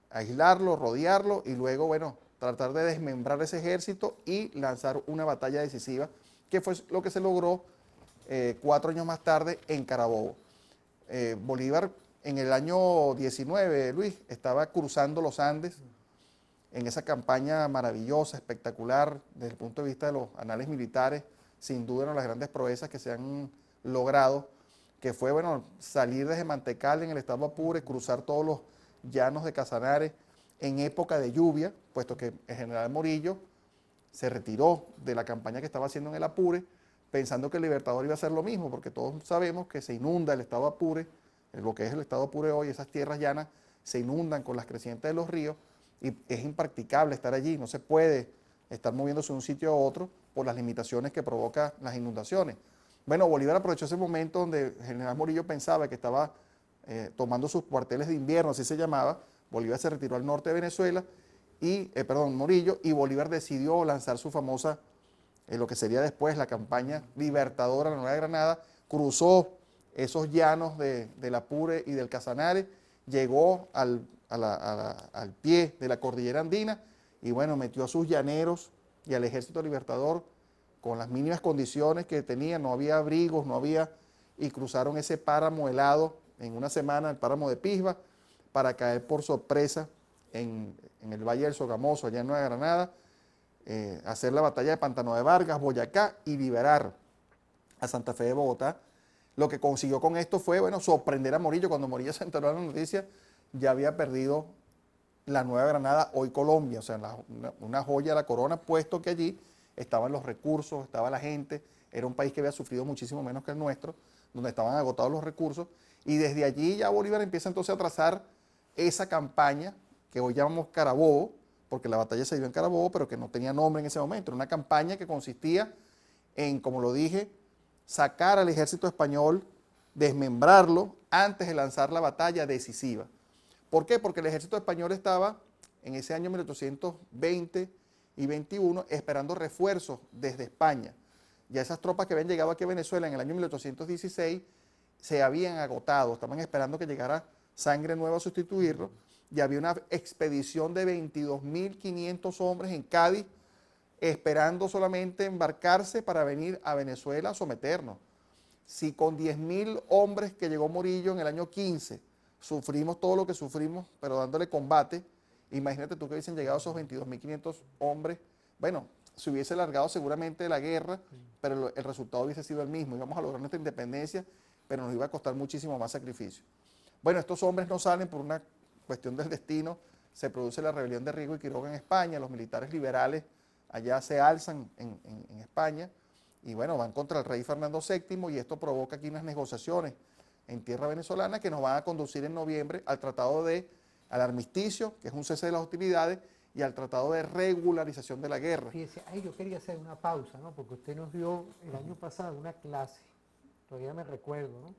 aislarlo, rodearlo y luego, bueno, tratar de desmembrar ese ejército y lanzar una batalla decisiva, que fue lo que se logró 4 años más tarde en Carabobo. Bolívar en el año 19, Luis, estaba cruzando los Andes en esa campaña maravillosa, espectacular, desde el punto de vista de los anales militares, sin duda una de las grandes proezas que se han logrado, que fue, bueno, salir desde Mantecal en el estado Apure, cruzar todos los llanos de Casanares en época de lluvia, puesto que el general Morillo se retiró de la campaña que estaba haciendo en el Apure, pensando que el Libertador iba a hacer lo mismo, porque todos sabemos que se inunda el estado Apure, lo que es el estado Apure hoy, esas tierras llanas se inundan con las crecientes de los ríos, y es impracticable estar allí, no se puede estar moviéndose de un sitio a otro por las limitaciones que provocan las inundaciones. Bueno, Bolívar aprovechó ese momento donde el general Morillo pensaba que estaba tomando sus cuarteles de invierno, así se llamaba. Bolívar se retiró al norte de Venezuela, Morillo, y Bolívar decidió lanzar su famosa, lo que sería después la campaña libertadora de la Nueva Granada, cruzó esos llanos del Apure y del Casanare, llegó al pie de la cordillera andina y bueno, metió a sus llaneros y al ejército libertador con las mínimas condiciones que tenían, no había abrigos, y cruzaron ese páramo helado en una semana, el páramo de Pisba, para caer por sorpresa en el Valle del Sogamoso, allá en Nueva Granada, hacer la batalla de Pantano de Vargas, Boyacá, y liberar a Santa Fe de Bogotá. Lo que consiguió con esto fue, bueno, sorprender a Morillo. Cuando Morillo se enteró de la noticia, ya había perdido la Nueva Granada, hoy Colombia, o sea, una joya de la corona, puesto que allí estaban los recursos, estaba la gente, era un país que había sufrido muchísimo menos que el nuestro, donde estaban agotados los recursos, y desde allí ya Bolívar empieza entonces a trazar esa campaña que hoy llamamos Carabobo, porque la batalla se dio en Carabobo, pero que no tenía nombre en ese momento. Era una campaña que consistía en, como lo dije, sacar al ejército español, desmembrarlo antes de lanzar la batalla decisiva. ¿Por qué? Porque el ejército español estaba en ese año 1820 y 21 esperando refuerzos desde España. Ya esas tropas que habían llegado aquí a Venezuela en el año 1816 se habían agotado, estaban esperando que llegara sangre nueva a sustituirlo, y había una expedición de 22.500 hombres en Cádiz esperando solamente embarcarse para venir a Venezuela a someternos. Si con 10.000 hombres que llegó Morillo en el año 15 sufrimos todo lo que sufrimos, pero dándole combate, imagínate tú que hubiesen llegado esos 22.500 hombres, bueno, se hubiese largado seguramente la guerra, pero el resultado hubiese sido el mismo. Íbamos a lograr nuestra independencia, pero nos iba a costar muchísimo más sacrificio. Bueno, estos hombres no salen por una cuestión del destino, se produce la rebelión de Rigo y Quiroga en España, los militares liberales allá se alzan en España, y bueno, van contra el rey Fernando VII, y esto provoca aquí unas negociaciones en tierra venezolana que nos van a conducir en noviembre al armisticio, que es un cese de las hostilidades, y al tratado de regularización de la guerra. Fíjese, yo quería hacer una pausa, ¿no? Porque usted nos dio el año pasado una clase, todavía me recuerdo, ¿no?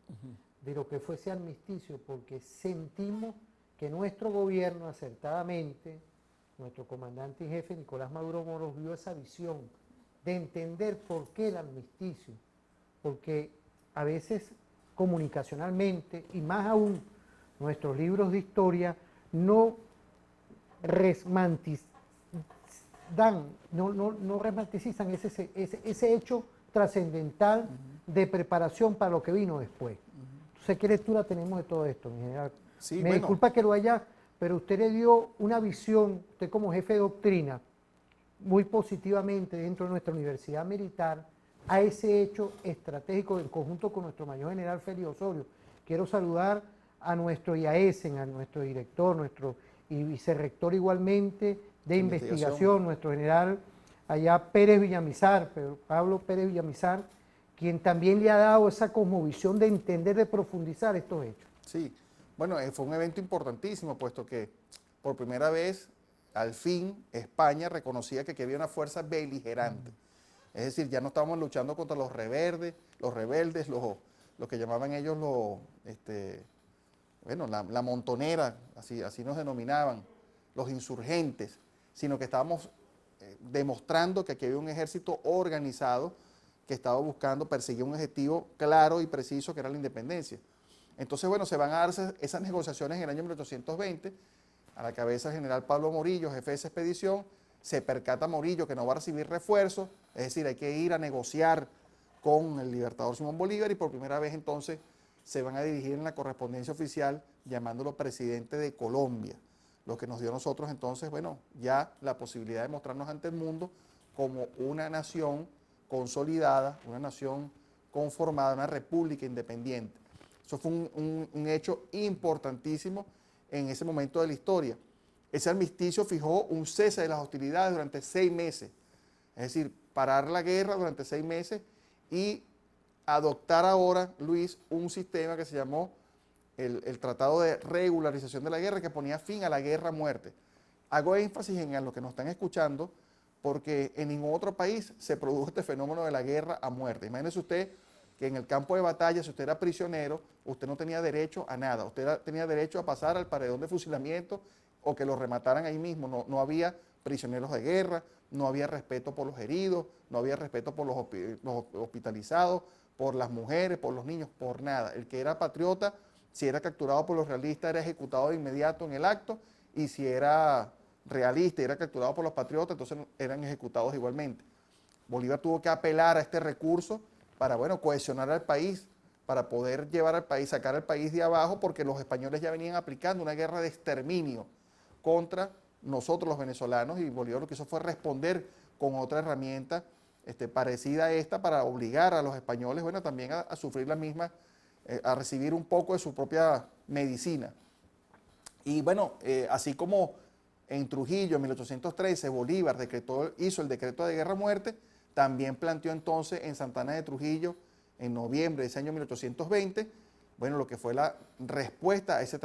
De lo que fue ese armisticio, porque sentimos que nuestro gobierno acertadamente, nuestro comandante y jefe Nicolás Maduro Moros vio esa visión de entender por qué el armisticio, porque a veces comunicacionalmente, y más aún nuestros libros de historia, no no romanticizan ese hecho trascendental de preparación para lo que vino después. Entonces, ¿qué lectura tenemos de todo esto, mi general? Sí, Me bueno, disculpa que lo haya, pero usted le dio una visión, usted como jefe de doctrina, muy positivamente dentro de nuestra universidad militar, a ese hecho estratégico en conjunto con nuestro mayor general Félix Osorio. Quiero saludar a nuestro IAESEN, a nuestro director, nuestro y vicerrector igualmente de investigación, nuestro general allá Pérez Villamizar, Pablo Pérez Villamizar, quien también le ha dado esa cosmovisión de entender, de profundizar estos hechos. sí, bueno, fue un evento importantísimo, puesto que por primera vez, al fin, España reconocía que aquí había una fuerza beligerante. Es decir, ya no estábamos luchando contra los rebeldes, lo que llamaban ellos bueno, la montonera, así nos denominaban, los insurgentes, sino que estábamos demostrando que aquí había un ejército organizado que estaba buscando, perseguir un objetivo claro y preciso que era la independencia. Entonces, bueno, se van a dar esas negociaciones en el año 1820, a la cabeza del general Pablo Morillo, jefe de esa expedición. Se percata Morillo que no va a recibir refuerzos, es decir, hay que ir a negociar con el libertador Simón Bolívar, y por primera vez entonces se van a dirigir en la correspondencia oficial llamándolo presidente de Colombia, lo que nos dio a nosotros entonces, bueno, ya la posibilidad de mostrarnos ante el mundo como una nación consolidada, una nación conformada, una república independiente. Eso fue un hecho importantísimo en ese momento de la historia. Ese armisticio fijó un cese de las hostilidades durante 6 meses, es decir, parar la guerra durante 6 meses y adoptar ahora, Luis, un sistema que se llamó el Tratado de Regularización de la Guerra, que ponía fin a la guerra a muerte. Hago énfasis en lo que nos están escuchando, porque en ningún otro país se produjo este fenómeno de la guerra a muerte. Imagínese usted que en el campo de batalla, si usted era prisionero, usted no tenía derecho a nada. Usted tenía derecho a pasar al paredón de fusilamiento o que lo remataran ahí mismo. No había prisioneros de guerra, no había respeto por los heridos, no había respeto por los hospitalizados, por las mujeres, por los niños, por nada. El que era patriota, si era capturado por los realistas, era ejecutado de inmediato en el acto, y si era realista y era capturado por los patriotas, entonces eran ejecutados igualmente. Bolívar tuvo que apelar a este recurso para, bueno, cohesionar al país, para poder llevar al país, sacar al país de abajo, porque los españoles ya venían aplicando una guerra de exterminio contra nosotros los venezolanos, y Bolívar lo que hizo fue responder con otra herramienta parecida a esta, para obligar a los españoles, bueno, también a sufrir la misma, a recibir un poco de su propia medicina. Y bueno, así como en Trujillo en 1813 Bolívar hizo el decreto de guerra-muerte, también planteó entonces en Santana de Trujillo, en noviembre de ese año 1820, bueno, lo que fue la respuesta a ese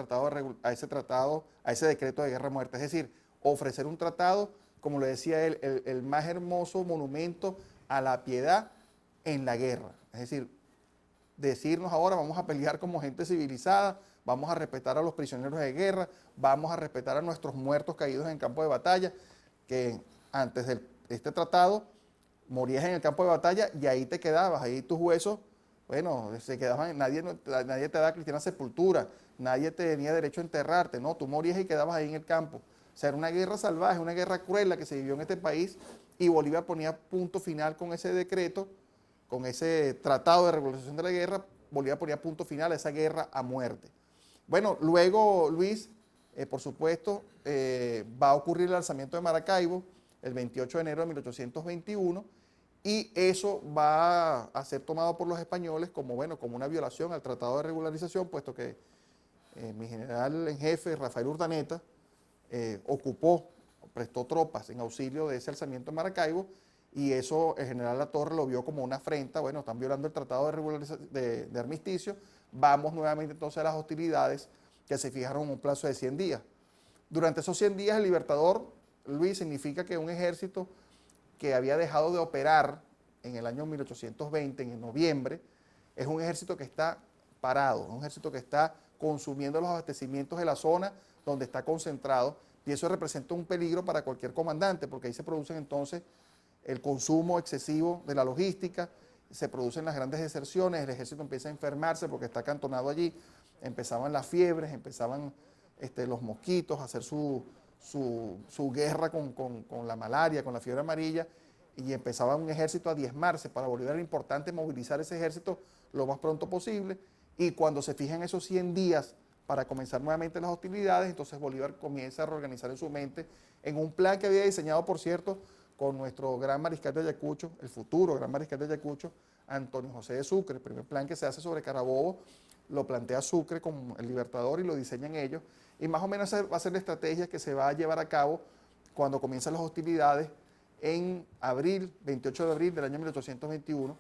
decreto de guerra-muerte. Es decir, ofrecer un tratado, como le decía él, el más hermoso monumento a la piedad en la guerra. Es decir, decirnos ahora vamos a pelear como gente civilizada, vamos a respetar a los prisioneros de guerra, vamos a respetar a nuestros muertos caídos en campo de batalla, que antes de este tratado morías en el campo de batalla y ahí te quedabas, ahí tus huesos, bueno, se quedaban, nadie te daba cristiana sepultura, nadie tenía derecho a enterrarte, no, tú morías y quedabas ahí en el campo. O sea, era una guerra salvaje, una guerra cruel la que se vivió en este país, y Bolívar ponía punto final con ese decreto, con ese tratado de regularización de la guerra. Bolívar ponía punto final a esa guerra a muerte. Bueno, luego, Luis, por supuesto, va a ocurrir el alzamiento de Maracaibo el 28 de enero de 1821, y eso va a ser tomado por los españoles como, bueno, como una violación al Tratado de Regularización, puesto que mi general en jefe, Rafael Urdaneta, prestó tropas en auxilio de ese alzamiento en Maracaibo, y eso el general Latorre lo vio como una afrenta. Bueno, están violando el Tratado de Armisticio, vamos nuevamente entonces a las hostilidades que se fijaron en un plazo de 100 días. Durante esos 100 días el Libertador, Luis, significa que un ejército que había dejado de operar en el año 1820, en noviembre, es un ejército que está parado, un ejército que está consumiendo los abastecimientos de la zona donde está concentrado, y eso representa un peligro para cualquier comandante, porque ahí se producen entonces el consumo excesivo de la logística, se producen las grandes deserciones, el ejército empieza a enfermarse porque está acantonado allí, empezaban las fiebres, empezaban los mosquitos a hacer su guerra con la malaria, con la fiebre amarilla, y empezaba un ejército a diezmarse. Para Bolívar era importante movilizar ese ejército lo más pronto posible, y cuando se fijan esos 100 días para comenzar nuevamente las hostilidades, entonces Bolívar comienza a reorganizar en su mente en un plan que había diseñado, por cierto, con nuestro gran mariscal de Ayacucho, el futuro gran mariscal de Ayacucho, Antonio José de Sucre. El primer plan que se hace sobre Carabobo lo plantea Sucre como el libertador y lo diseñan ellos, y más o menos va a ser la estrategia que se va a llevar a cabo cuando comienzan las hostilidades en abril, 28 de abril del año 1821,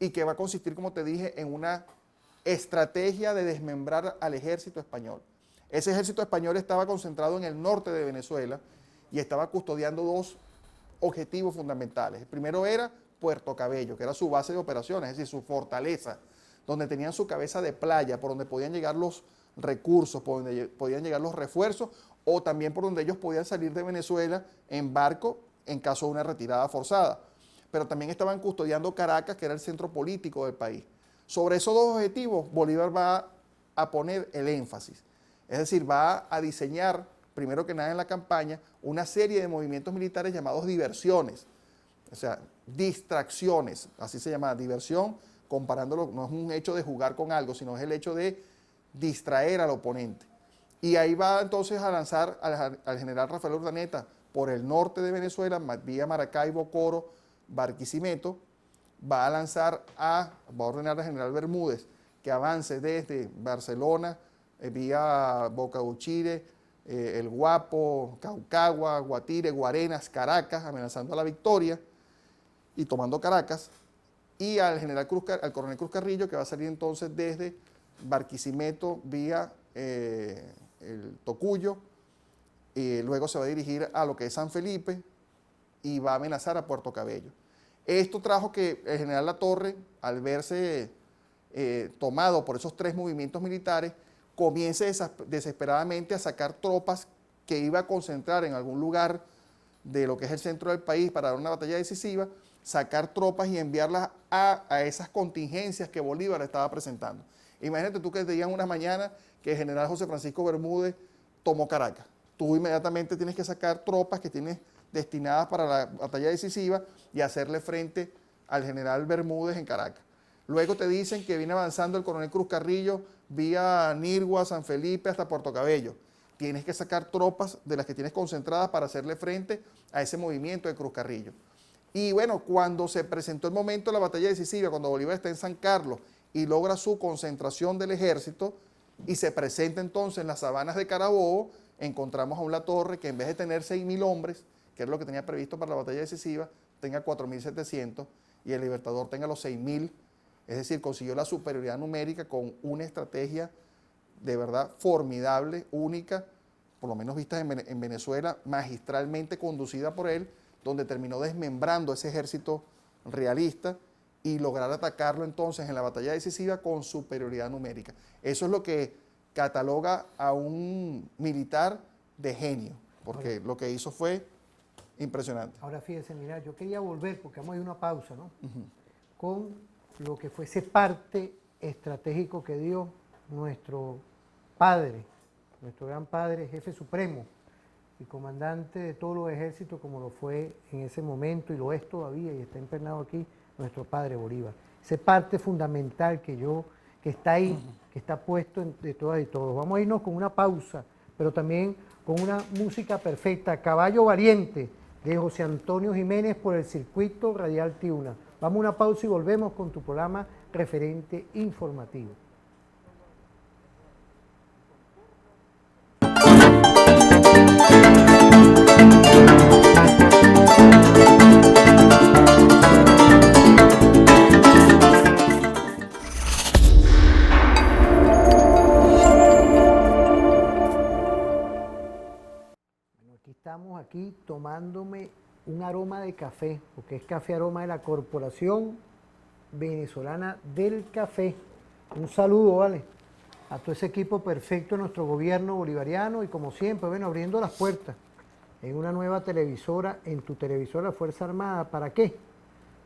y que va a consistir, como te dije, en una estrategia de desmembrar al ejército español. Ese ejército español estaba concentrado en el norte de Venezuela y estaba custodiando dos objetivos fundamentales. El primero era Puerto Cabello, que era su base de operaciones, es decir, su fortaleza, donde tenían su cabeza de playa, por donde podían llegar los recursos, por donde podían llegar los refuerzos, o también por donde ellos podían salir de Venezuela en barco en caso de una retirada forzada. Pero también estaban custodiando Caracas, que era el centro político del país. Sobre esos dos objetivos, Bolívar va a poner el énfasis. Es decir, va a diseñar, primero que nada en la campaña, una serie de movimientos militares llamados diversiones. O sea, distracciones, así se llama, diversión, comparándolo, no es un hecho de jugar con algo, sino es el hecho de distraer al oponente. Y ahí va entonces a lanzar al general Rafael Urdaneta por el norte de Venezuela, vía Maracaibo, Coro, Barquisimeto. Va a ordenar al general Bermúdez que avance desde Barcelona, vía Boca Uchire, El Guapo, Caucagua, Guatire, Guarenas, Caracas, amenazando a la victoria y tomando Caracas, y al coronel Cruz Carrillo, que va a salir entonces desde Barquisimeto vía el Tocuyo, y luego se va a dirigir a lo que es San Felipe y va a amenazar a Puerto Cabello. Esto trajo que el general Latorre, al verse tomado por esos tres movimientos militares, comience desesperadamente a sacar tropas que iba a concentrar en algún lugar de lo que es el centro del país para dar una batalla decisiva, sacar tropas y enviarlas a esas contingencias que Bolívar estaba presentando. Imagínate tú que te digan una mañana que el general José Francisco Bermúdez tomó Caracas. Tú inmediatamente tienes que sacar tropas que tienes destinadas para la batalla decisiva y hacerle frente al general Bermúdez en Caracas. Luego te dicen que viene avanzando el coronel Cruz Carrillo vía Nirgua, San Felipe hasta Puerto Cabello. Tienes que sacar tropas de las que tienes concentradas para hacerle frente a ese movimiento de Cruz Carrillo. Y bueno, cuando se presentó el momento de la batalla decisiva, cuando Bolívar está en San Carlos y logra su concentración del ejército y se presenta entonces en las sabanas de Carabobo, encontramos a un Latorre que en vez de tener 6.000 hombres, que era lo que tenía previsto para la batalla decisiva, tenga 4.700 y el Libertador tenga los 6.000, es decir, consiguió la superioridad numérica con una estrategia de verdad formidable, única, por lo menos vista en Venezuela, magistralmente conducida por él, donde terminó desmembrando ese ejército realista y lograr atacarlo entonces en la batalla decisiva con superioridad numérica. Eso es lo que cataloga a un militar de genio, porque lo que hizo fue impresionante. Ahora fíjense, mira, yo quería volver, porque vamos a ir a una pausa, ¿no? Con lo que fue ese parte estratégico que dio nuestro padre, nuestro gran padre, jefe supremo y comandante de todos los ejércitos, como lo fue en ese momento y lo es todavía y está internado aquí, nuestro padre Bolívar. Ese parte fundamental que está ahí, que está puesto de todas y todos. Vamos a irnos con una pausa, pero también con una música perfecta, Caballo Valiente, de José Antonio Jiménez por el Circuito Radial Tiuna. Vamos a una pausa y volvemos con tu programa Referente Informativo. Estamos aquí tomándome un aroma de café, porque es café aroma de la Corporación Venezolana del Café. Un saludo, ¿vale? A todo ese equipo perfecto de nuestro gobierno bolivariano y como siempre, bueno, abriendo las puertas en una nueva televisora, en tu televisora Fuerza Armada. ¿Para qué?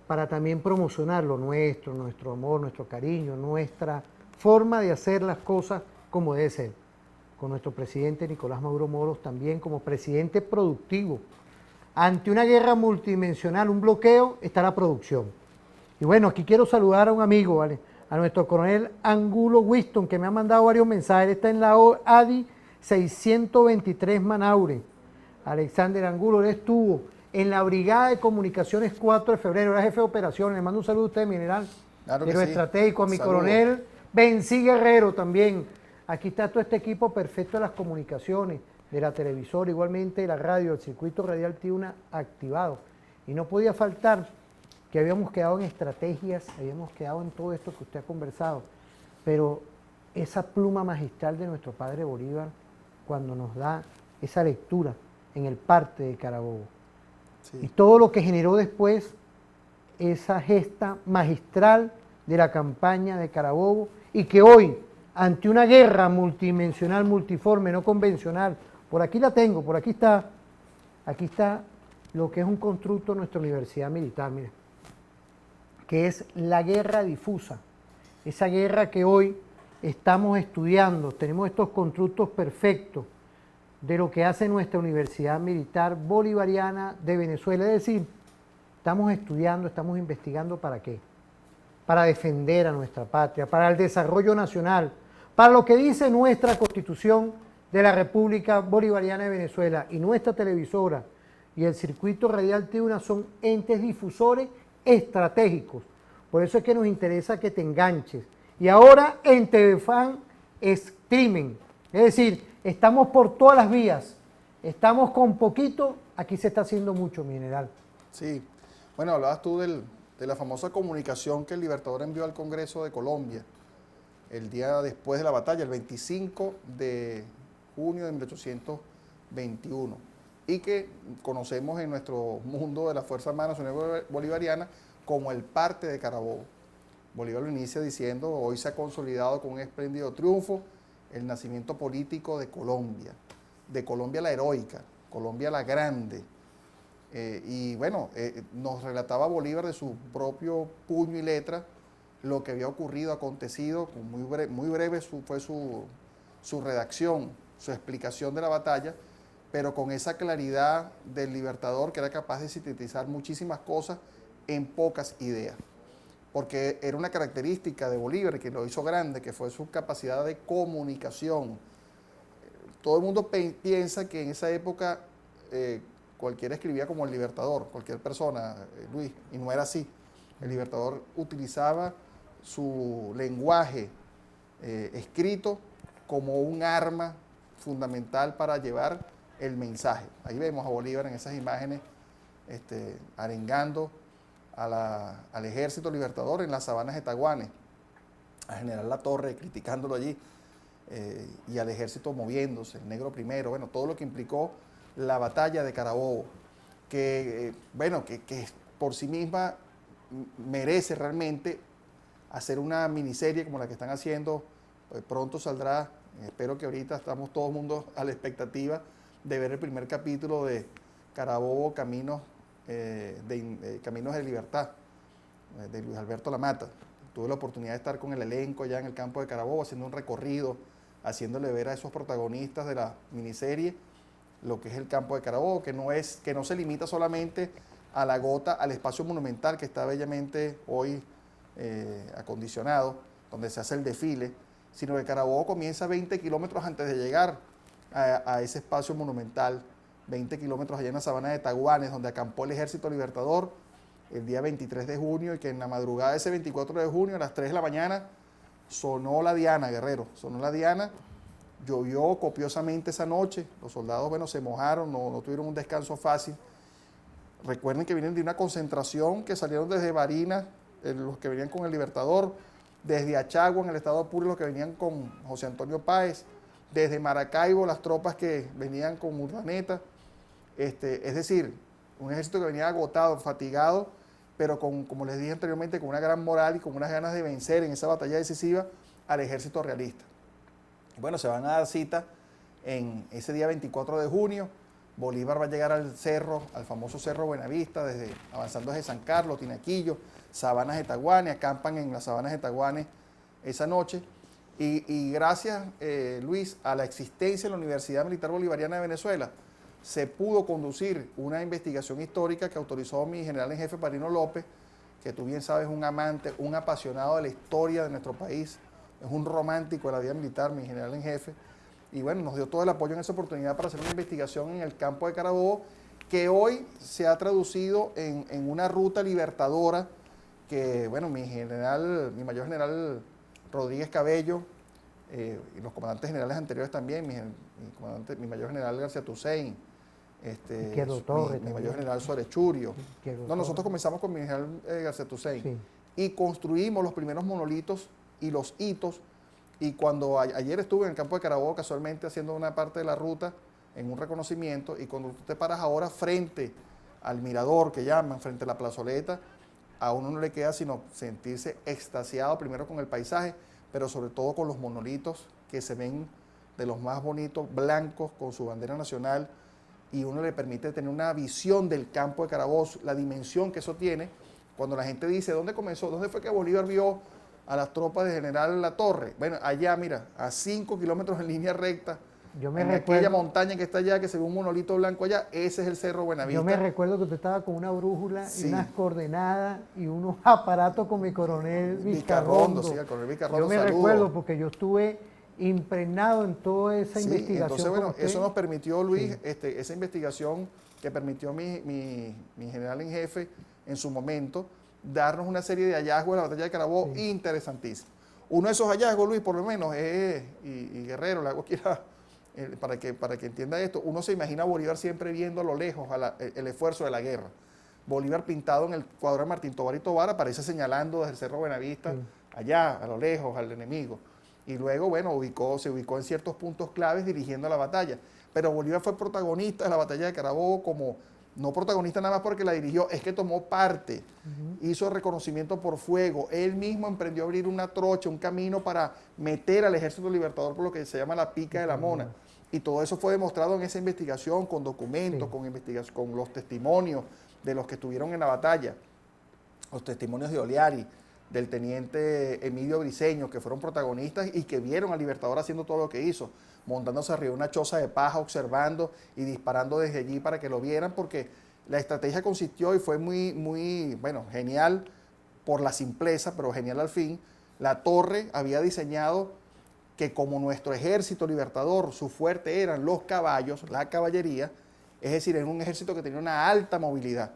Para también promocionar lo nuestro, nuestro amor, nuestro cariño, nuestra forma de hacer las cosas como debe ser. Con nuestro presidente Nicolás Maduro Moros también como presidente productivo. Ante una guerra multidimensional, un bloqueo, está la producción. Y bueno, aquí quiero saludar a un amigo, ¿vale? A nuestro coronel Angulo Winston, que me ha mandado varios mensajes. Él está en la ADI 623 Manaure. Alexander Angulo, él estuvo en la Brigada de Comunicaciones 4 de febrero, era jefe de operaciones. Le mando un saludo a usted, mi general. Claro que Pero sí. estratégico, a mi Saludos. coronel Bencí Guerrero también. Aquí está todo este equipo perfecto de las comunicaciones, de la televisora, igualmente de la radio, el circuito radial Tiuna activado. Y no podía faltar que habíamos quedado en estrategias, habíamos quedado en todo esto que usted ha conversado, pero esa pluma magistral de nuestro padre Bolívar, cuando nos da esa lectura en el parte de Carabobo, Sí. y todo lo que generó después esa gesta magistral de la campaña de Carabobo, y que hoy, ante una guerra multidimensional, multiforme, no convencional, por aquí la tengo, por aquí está lo que es un constructo de nuestra universidad militar, mire, que es la guerra difusa, esa guerra que hoy estamos estudiando, tenemos estos constructos perfectos de lo que hace nuestra Universidad Militar Bolivariana de Venezuela, es decir, estamos estudiando, estamos investigando ¿para qué? Para defender a nuestra patria, para el desarrollo nacional, para lo que dice nuestra Constitución de la República Bolivariana de Venezuela, y nuestra televisora y el circuito radial Tiuna son entes difusores estratégicos. Por eso es que nos interesa que te enganches. Y ahora en TVFan Streaming, es decir, estamos por todas las vías, estamos con poquito, aquí se está haciendo mucho, mi general. Sí, bueno, hablabas tú de la famosa comunicación que el Libertador envió al Congreso de Colombia el día después de la batalla, el 25 de junio de 1821, y que conocemos en nuestro mundo de la Fuerza Armada Nacional Bolivariana como el parte de Carabobo. Bolívar lo inicia diciendo: hoy se ha consolidado con un espléndido triunfo el nacimiento político de Colombia la heroica, Colombia la grande. Y bueno, nos relataba Bolívar de su propio puño y letra lo que había ocurrido, acontecido, muy breve fue su redacción, su explicación de la batalla, pero con esa claridad del Libertador que era capaz de sintetizar muchísimas cosas en pocas ideas. Porque era una característica de Bolívar que lo hizo grande, que fue su capacidad de comunicación. Todo el mundo piensa que en esa época cualquiera escribía como el Libertador, cualquier persona, Luis, y no era así. El Libertador utilizaba su lenguaje escrito como un arma fundamental para llevar el mensaje. Ahí vemos a Bolívar en esas imágenes arengando al ejército libertador en las sabanas de Taguanes, a General Latorre criticándolo allí, y al ejército moviéndose, el negro primero, bueno, todo lo que implicó la batalla de Carabobo, que por sí misma merece realmente hacer una miniserie como la que están haciendo. Pronto saldrá, espero que ahorita estamos todo el mundo a la expectativa de ver el primer capítulo de Carabobo, Caminos de Libertad, de Luis Alberto Lamata. Tuve la oportunidad de estar con el elenco allá en el campo de Carabobo, haciendo un recorrido, haciéndole ver a esos protagonistas de la miniserie lo que es el campo de Carabobo, que no se limita solamente a la gota, al espacio monumental que está bellamente hoy acondicionado, donde se hace el desfile, sino que Carabobo comienza 20 kilómetros antes de llegar a ese espacio monumental, 20 kilómetros allá en la sabana de Taguanes, donde acampó el Ejército Libertador el día 23 de junio, y que en la madrugada de ese 24 de junio, a las 3 de la mañana, sonó la diana, guerrero, sonó la diana. Llovió copiosamente esa noche, los soldados, bueno, se mojaron, no tuvieron un descanso fácil. Recuerden que vienen de una concentración que salieron desde Barinas, los que venían con el Libertador, desde Achagua, en el estado Apure, los que venían con José Antonio Páez, desde Maracaibo, las tropas que venían con Urdaneta. Es decir, un ejército que venía agotado, fatigado, pero como les dije anteriormente, con una gran moral y con unas ganas de vencer en esa batalla decisiva al ejército realista. Bueno, se van a dar cita en ese día 24 de junio, Bolívar va a llegar al cerro, al famoso Cerro Buenavista, avanzando desde San Carlos, Tinaquillo, Sabanas de Taguane, acampan en las Sabanas de Taguane esa noche. Y gracias, Luis, a la existencia de la Universidad Militar Bolivariana de Venezuela, se pudo conducir una investigación histórica que autorizó mi general en jefe Parino López, que tú bien sabes, un amante, un apasionado de la historia de nuestro país, es un romántico de la vida militar, mi general en jefe, y bueno, nos dio todo el apoyo en esa oportunidad para hacer una investigación en el campo de Carabobo, que hoy se ha traducido en una ruta libertadora que, bueno, mi mayor general Rodríguez Cabello, y los comandantes generales anteriores también, mi mayor general García Tusein, mi mayor general Suárez Churio. No, nosotros comenzamos con mi general García Tusein, sí, y construimos los primeros monolitos y los hitos. Y cuando ayer estuve en el campo de Carabobo casualmente haciendo una parte de la ruta en un reconocimiento, y cuando tú te paras ahora frente al mirador que llaman, frente a la plazoleta, a uno no le queda sino sentirse extasiado primero con el paisaje, pero sobre todo con los monolitos que se ven de los más bonitos, blancos, con su bandera nacional, y uno le permite tener una visión del campo de Carabobo, la dimensión que eso tiene. Cuando la gente dice, ¿dónde comenzó? ¿Dónde fue que Bolívar vio a las tropas de General Latorre? Bueno, allá, mira, a 5 kilómetros en línea recta, aquella montaña que está allá, que se ve un monolito blanco allá, ese es el Cerro Buenavista. Yo me recuerdo que usted estaba con una brújula, sí, y unas coordenadas y unos aparatos con mi coronel Vizcarrondo. Sí, el coronel Vizcarrondo, yo me recuerdo porque yo estuve impregnado en toda esa investigación. Entonces, bueno, eso nos permitió, Luis, sí, esa investigación que permitió mi general en jefe en su momento, darnos una serie de hallazgos de la batalla de Carabobo, sí, interesantísimos. Uno de esos hallazgos, Luis, por lo menos, y Guerrero, le hago aquí para que entienda esto, uno se imagina a Bolívar siempre viendo a lo lejos el esfuerzo de la guerra. Bolívar pintado en el cuadro de Martín Tovar y Tovar aparece señalando desde el Cerro Buenavista, sí, allá, a lo lejos, al enemigo. Y luego, bueno, se ubicó en ciertos puntos claves dirigiendo la batalla. Pero Bolívar fue protagonista de la batalla de Carabobo, como no protagonista nada más porque la dirigió, es que tomó parte, hizo reconocimiento por fuego, él mismo emprendió a abrir una trocha, un camino para meter al Ejército Libertador por lo que se llama la Pica de la Mona. Y todo eso fue demostrado en esa investigación, con documentos, sí, con los testimonios de los que estuvieron en la batalla, los testimonios de Oliari, del teniente Emilio Briceño, que fueron protagonistas y que vieron al Libertador haciendo todo lo que hizo, montándose arriba de una choza de paja, observando y disparando desde allí para que lo vieran, porque la estrategia consistió y fue muy, bueno, genial por la simpleza, pero genial al fin. La Torre había diseñado que como nuestro ejército libertador, su fuerte eran los caballos, la caballería, es decir, era un ejército que tenía una alta movilidad.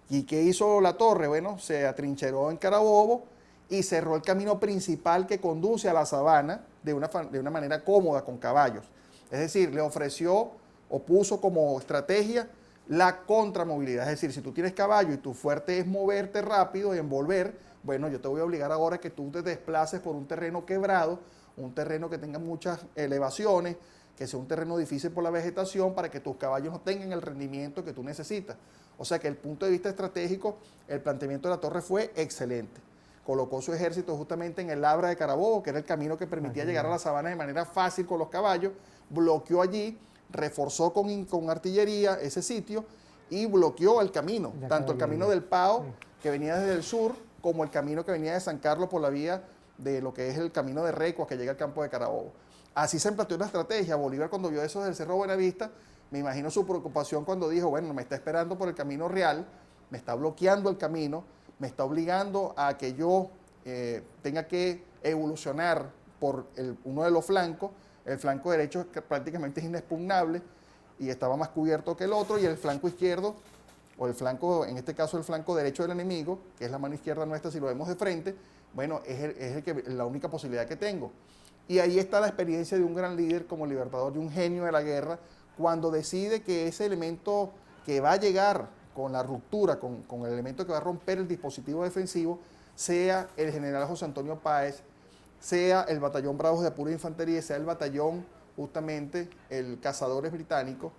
¿Y qué hizo la Torre? Bueno, se atrincheró en Carabobo y cerró el camino principal que conduce a la sabana de una manera cómoda con caballos. Es decir, le ofreció o puso como estrategia la contramovilidad. Es decir, si tú tienes caballo y tu fuerte es moverte rápido y envolver, bueno, yo te voy a obligar ahora a que tú te desplaces por un terreno quebrado, un terreno que tenga muchas elevaciones, que sea un terreno difícil por la vegetación para que tus caballos no tengan el rendimiento que tú necesitas. O sea que desde el punto de vista estratégico, el planteamiento de la Torre fue excelente. Colocó su ejército justamente en el Labra de Carabobo, que era el camino que permitía llegar a la sabana de manera fácil con los caballos, bloqueó allí, reforzó con artillería ese sitio y bloqueó el camino, tanto el camino del Pao, que venía desde el sur, como el camino que venía de San Carlos por la vía de lo que es el camino de Recuas, que llega al campo de Carabobo. Así se planteó la estrategia. Bolívar, cuando vio eso desde el Cerro Buenavista, me imagino su preocupación cuando dijo, bueno, me está esperando por el camino real, me está bloqueando el camino, me está obligando a que yo tenga que evolucionar por uno de los flancos. El flanco derecho que prácticamente es inexpugnable y estaba más cubierto que el otro, y el flanco izquierdo, o el flanco, en este caso el flanco derecho del enemigo, que es la mano izquierda nuestra si lo vemos de frente, bueno, es la única posibilidad que tengo. Y ahí está la experiencia de un gran líder como Libertador, de un genio de la guerra, cuando decide que ese elemento que va a llegar con la ruptura, con el elemento que va a romper el dispositivo defensivo, sea el general José Antonio Páez, sea el batallón Bravos de pura infantería, sea el batallón justamente el Cazadores Británicos,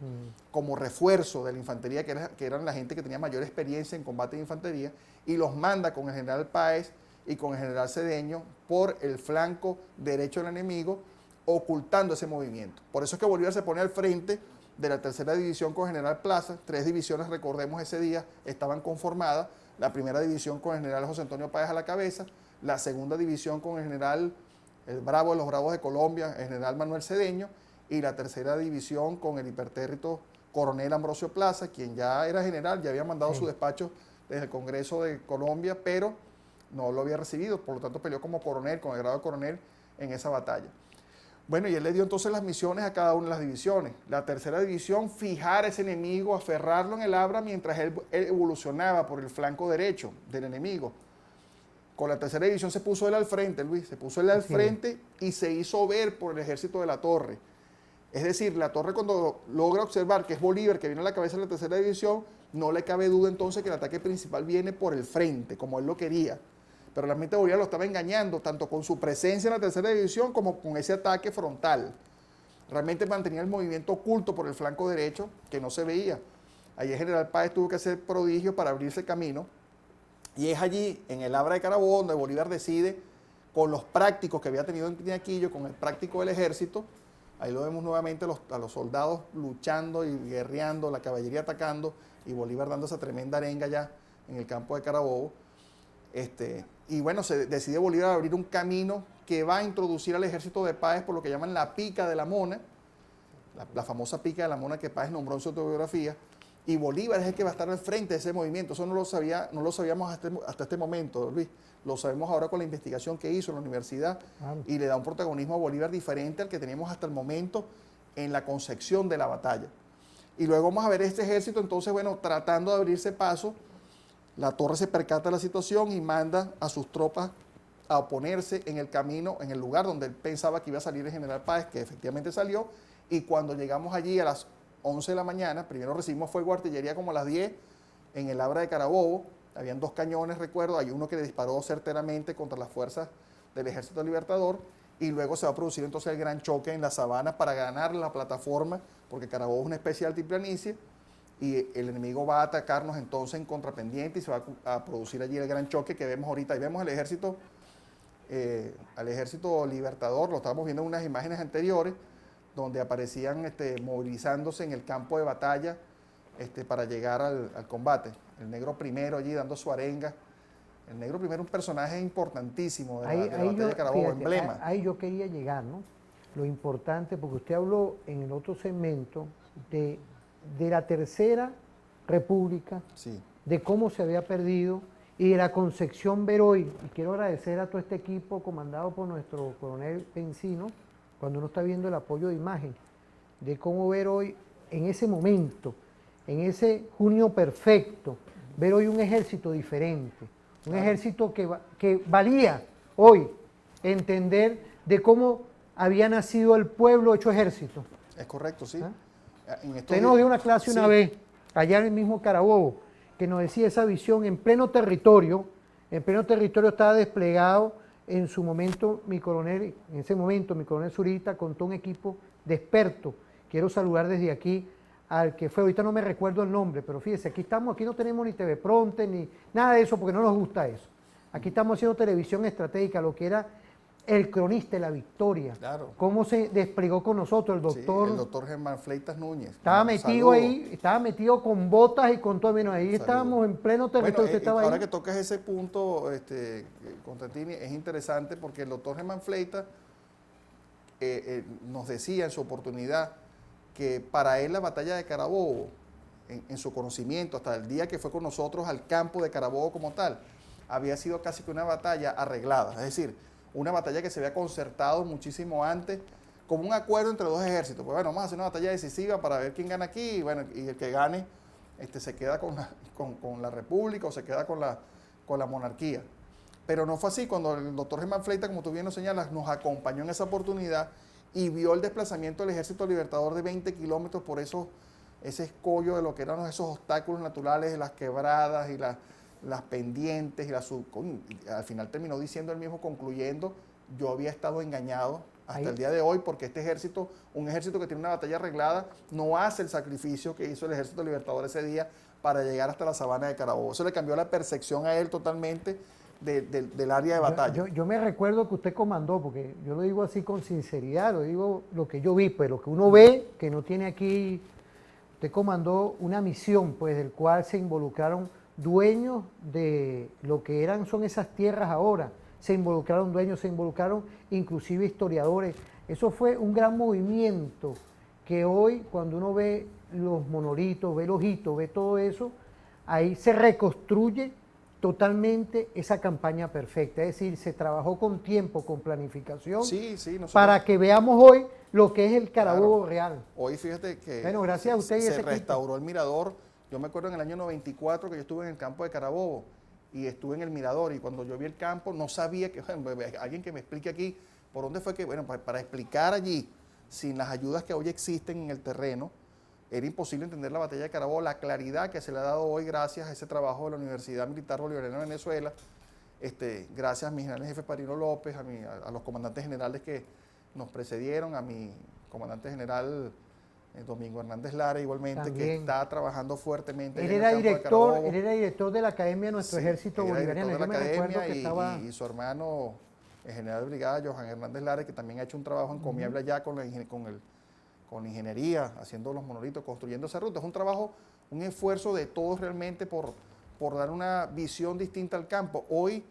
como refuerzo de la infantería, que eran la gente que tenía mayor experiencia en combate de infantería, y los manda con el general Páez y con el general Cedeño por el flanco derecho del enemigo, ocultando ese movimiento. Por eso es que Bolívar se pone al frente de la tercera división con General Plaza. 3 divisiones, recordemos, ese día estaban conformadas. La primera división con el general José Antonio Páez a la cabeza, la segunda división con el general el Bravo de los Bravos de Colombia, el general Manuel Cedeño, y la tercera división con el hipertérrito coronel Ambrosio Plaza, quien ya era general, ya había mandado su despacho desde el Congreso de Colombia, pero no lo había recibido, por lo tanto peleó como coronel, con el grado de coronel en esa batalla. Bueno, y él le dio entonces las misiones a cada una de las divisiones. La tercera división, fijar a ese enemigo, aferrarlo en el Abra mientras él evolucionaba por el flanco derecho del enemigo. Con la tercera división se puso él al frente, Luis, se puso él al frente y se hizo ver por el ejército de la Torre. Es decir, la Torre, cuando logra observar que es Bolívar, que viene a la cabeza de la tercera división, no le cabe duda entonces que el ataque principal viene por el frente, como él lo quería. Pero la mente de Bolívar lo estaba engañando, tanto con su presencia en la tercera división como con ese ataque frontal. Realmente mantenía el movimiento oculto por el flanco derecho, que no se veía. Allí el general Páez tuvo que hacer prodigios para abrirse camino. Y es allí, en el Abra de Carabobo, donde Bolívar decide, con los prácticos que había tenido en Tinaquillo, con el práctico del ejército, ahí lo vemos nuevamente a los soldados luchando y guerreando, la caballería atacando, y Bolívar dando esa tremenda arenga ya en el campo de Carabobo. Y bueno, se decide Bolívar abrir un camino que va a introducir al ejército de Páez por lo que llaman la pica de la Mona, la famosa pica de la Mona que Páez nombró en su autobiografía, y Bolívar es el que va a estar al frente de ese movimiento. Eso no lo sabíamos hasta este momento, Luis. Lo sabemos ahora con la investigación que hizo en la universidad, y le da un protagonismo a Bolívar diferente al que teníamos hasta el momento en la concepción de la batalla. Y luego vamos a ver este ejército, entonces, bueno, tratando de abrirse paso. La Torre se percata de la situación y manda a sus tropas a oponerse en el camino, en el lugar donde él pensaba que iba a salir el general Páez, que efectivamente salió. Y cuando llegamos allí a las 11 de la mañana, primero recibimos fuego de artillería como a las 10 en el Abra de Carabobo. Habían 2 cañones, recuerdo, hay uno que le disparó certeramente contra las fuerzas del Ejército Libertador, y luego se va a producir entonces el gran choque en la sabana para ganar la plataforma, porque Carabobo es una especie de altiplanicie, y el enemigo va a atacarnos entonces en contrapendiente y se va a producir allí el gran choque que vemos ahorita. Ahí vemos al ejército libertador, lo estábamos viendo en unas imágenes anteriores, donde aparecían movilizándose en el campo de batalla para llegar al combate. El negro primero allí dando su arenga. El negro primero, un personaje importantísimo de la batalla de Carabobo, fíjate, emblema. Ahí yo quería llegar, ¿no? Lo importante, porque usted habló en el otro segmento de la Tercera República, sí, de cómo se había perdido, y de la Concepción Veroy. Y quiero agradecer a todo este equipo comandado por nuestro coronel Encino, cuando uno está viendo el apoyo de imagen, de cómo ver hoy, en ese momento, en ese junio perfecto, ver hoy un ejército diferente, un ejército que valía hoy entender de cómo había nacido el pueblo hecho ejército. Es correcto, sí. ¿Ah? Usted nos dio una clase una vez, allá en el mismo Carabobo, que nos decía esa visión en pleno territorio estaba desplegado en su momento mi coronel, en ese momento mi coronel Zurita contó un equipo de expertos. Quiero saludar desde aquí al que fue, ahorita no me recuerdo el nombre, pero fíjese, aquí no tenemos ni TV Pronte, ni nada de eso, porque no nos gusta eso. Aquí estamos haciendo televisión estratégica, lo que era el cronista de la victoria. Claro. Cómo se desplegó con nosotros el doctor. Sí, el doctor Germán Fleitas Núñez. Estaba metido ahí, estaba metido con botas y con todo. Bueno, ahí estábamos en pleno territorio. Bueno, estaba ahora ahí. que tocas ese punto, Constantini, es interesante porque el doctor Germán Fleitas nos decía en su oportunidad que para él la batalla de Carabobo, en su conocimiento, hasta el día que fue con nosotros al campo de Carabobo como tal, había sido casi que una batalla arreglada. Es decir, una batalla que se había concertado muchísimo antes, como un acuerdo entre 2 ejércitos. Pues bueno, vamos a hacer una batalla decisiva para ver quién gana aquí, y bueno, y el que gane se queda con la república o se queda con la monarquía. Pero no fue así. Cuando el doctor Germán Fleitas, como tú bien lo señalas, nos acompañó en esa oportunidad y vio el desplazamiento del Ejército Libertador de 20 kilómetros por ese escollo de lo que eran esos obstáculos naturales, las quebradas y las pendientes, y al final terminó diciendo él mismo, concluyendo, yo había estado engañado hasta el día de hoy, porque este ejército, un ejército que tiene una batalla arreglada, no hace el sacrificio que hizo el Ejército Libertador ese día para llegar hasta la sabana de Carabobo. Eso le cambió la percepción a él totalmente del área de batalla. Yo me recuerdo que usted comandó, porque yo lo digo así con sinceridad, lo digo lo que yo vi, pero lo que uno ve, que no tiene aquí usted comandó una misión, pues, del cual se involucraron dueños de lo que son esas tierras ahora. Se involucraron dueños, se involucraron inclusive historiadores. Eso fue un gran movimiento que hoy, cuando uno ve los monolitos, ve los hitos, ve todo eso, ahí se reconstruye totalmente esa campaña perfecta. Es decir, se trabajó con tiempo, con planificación, para que veamos hoy lo que es el Carabobo real. Hoy fíjate que bueno, gracias a usted se restauró el mirador. Yo me acuerdo en el año 94 que yo estuve en el campo de Carabobo y estuve en el mirador, y cuando yo vi el campo no sabía que, bueno, alguien que me explique aquí por dónde fue que, bueno, para explicar allí, sin las ayudas que hoy existen en el terreno, era imposible entender la batalla de Carabobo, la claridad que se le ha dado hoy gracias a ese trabajo de la Universidad Militar Bolivariana de Venezuela, gracias a mi general jefe Parino López, a los comandantes generales que nos precedieron, a mi comandante general Domingo Hernández Lara, igualmente, también, que está trabajando fuertemente. Él era director de la Academia de nuestro Ejército Bolivariano. Yo me recuerdo que y su hermano, el general de brigada Johan Hernández Lara, que también ha hecho un trabajo encomiable allá con ingeniería, haciendo los monolitos, construyendo esa ruta. Es un trabajo, un esfuerzo de todos realmente por dar una visión distinta al campo. Hoy,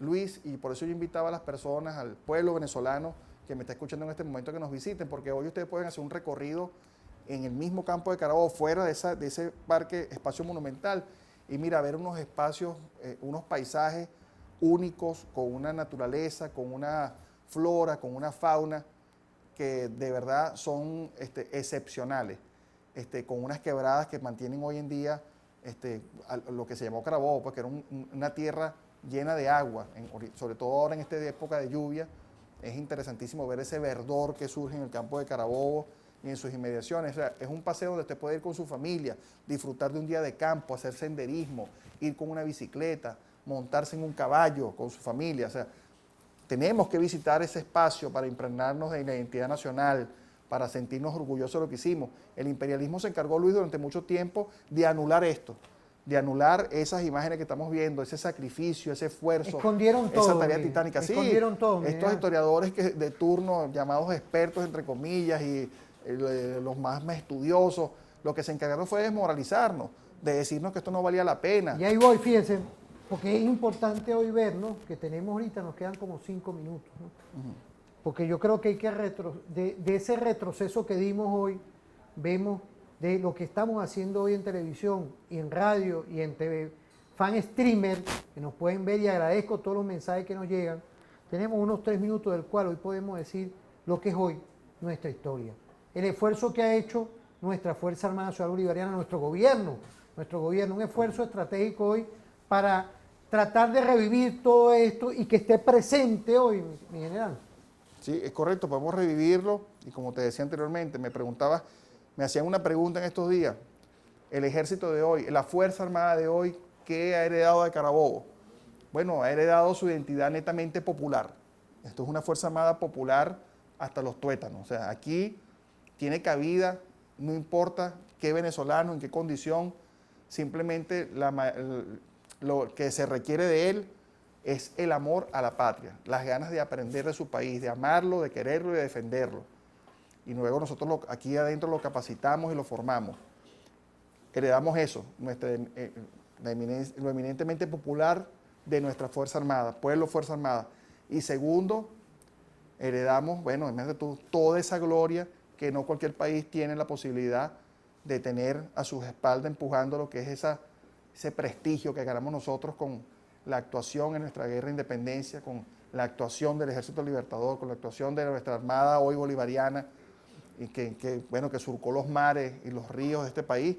Luis, y por eso yo invitaba a las personas, al pueblo venezolano que me está escuchando en este momento, que nos visiten, porque hoy ustedes pueden hacer un recorrido en el mismo campo de Carabobo, fuera de ese parque, espacio monumental, y mira, ver unos espacios, unos paisajes únicos, con una naturaleza, con una flora, con una fauna, que de verdad son excepcionales, con unas quebradas que mantienen hoy en día lo que se llamó Carabobo, pues que era una tierra llena de agua, sobre todo ahora en esta época de lluvia. Es interesantísimo ver ese verdor que surge en el campo de Carabobo y en sus inmediaciones. O sea, es un paseo donde usted puede ir con su familia, disfrutar de un día de campo, hacer senderismo, ir con una bicicleta, montarse en un caballo con su familia. O sea, tenemos que visitar ese espacio para impregnarnos de la identidad nacional, para sentirnos orgullosos de lo que hicimos. El imperialismo se encargó, Luis, durante mucho tiempo de anular esto, de anular esas imágenes que estamos viendo, ese sacrificio, ese esfuerzo, escondieron todo, esa tarea titánica. Escondieron todo, estos historiadores de turno, llamados expertos, entre comillas, y los más estudiosos, lo que se encargaron fue de desmoralizarnos, de decirnos que esto no valía la pena. Y ahí voy, fíjense, porque es importante hoy ver, ¿no?, que tenemos ahorita, nos quedan como 5 minutos, ¿no? Porque yo creo que hay que de ese retroceso que dimos hoy, vemos de lo que estamos haciendo hoy en televisión y en radio y en TV, fan streamer, que nos pueden ver, y agradezco todos los mensajes que nos llegan. Tenemos unos 3 minutos del cual hoy podemos decir lo que es hoy nuestra historia. El esfuerzo que ha hecho nuestra Fuerza Armada Nacional Bolivariana, nuestro gobierno, un esfuerzo estratégico hoy para tratar de revivir todo esto y que esté presente hoy, mi general. Sí, es correcto, podemos revivirlo, y como te decía anteriormente, me hacían una pregunta en estos días, el ejército de hoy, la Fuerza Armada de hoy, ¿qué ha heredado de Carabobo? Bueno, ha heredado su identidad netamente popular. Esto es una Fuerza Armada popular hasta los tuétanos. O sea, aquí tiene cabida, no importa qué venezolano, en qué condición, simplemente lo que se requiere de él es el amor a la patria, las ganas de aprender de su país, de amarlo, de quererlo y de defenderlo. Y luego nosotros aquí adentro lo capacitamos y lo formamos. Heredamos eso, lo eminentemente popular de nuestra Fuerza Armada, pueblo Fuerza Armada. Y segundo, heredamos, bueno, imagínate tú, toda esa gloria que no cualquier país tiene la posibilidad de tener a sus espaldas empujando lo que es ese prestigio que ganamos nosotros con la actuación en nuestra guerra de independencia, con la actuación del Ejército Libertador, con la actuación de nuestra Armada hoy bolivariana, y que surcó los mares y los ríos de este país,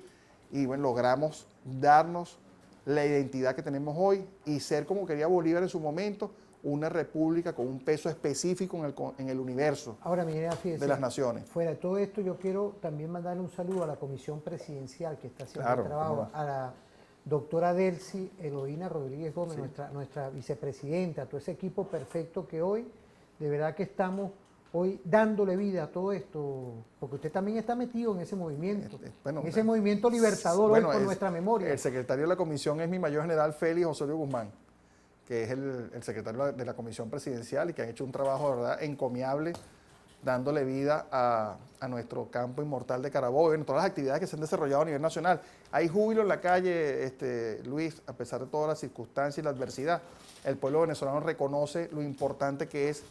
y bueno, logramos darnos la identidad que tenemos hoy y ser, como quería Bolívar en su momento, una república con un peso específico en el universo. Ahora, mira, fíjese, de las naciones. Fuera de todo esto, yo quiero también mandarle un saludo a la comisión presidencial que está haciendo el trabajo, a la doctora Delcy Eloína Rodríguez Gómez, sí, nuestra vicepresidenta, a todo ese equipo perfecto que hoy, de verdad que estamos hoy dándole vida a todo esto, porque usted también está metido en ese movimiento, en ese movimiento libertador hoy por nuestra memoria. El secretario de la comisión es mi mayor general Félix Osorio Guzmán, que es el secretario de la comisión presidencial y que han hecho un trabajo de verdad encomiable dándole vida a nuestro campo inmortal de Carabobo, y bueno, todas las actividades que se han desarrollado a nivel nacional. Hay júbilo en la calle, Luis, a pesar de todas las circunstancias y la adversidad. El pueblo venezolano reconoce lo importante que es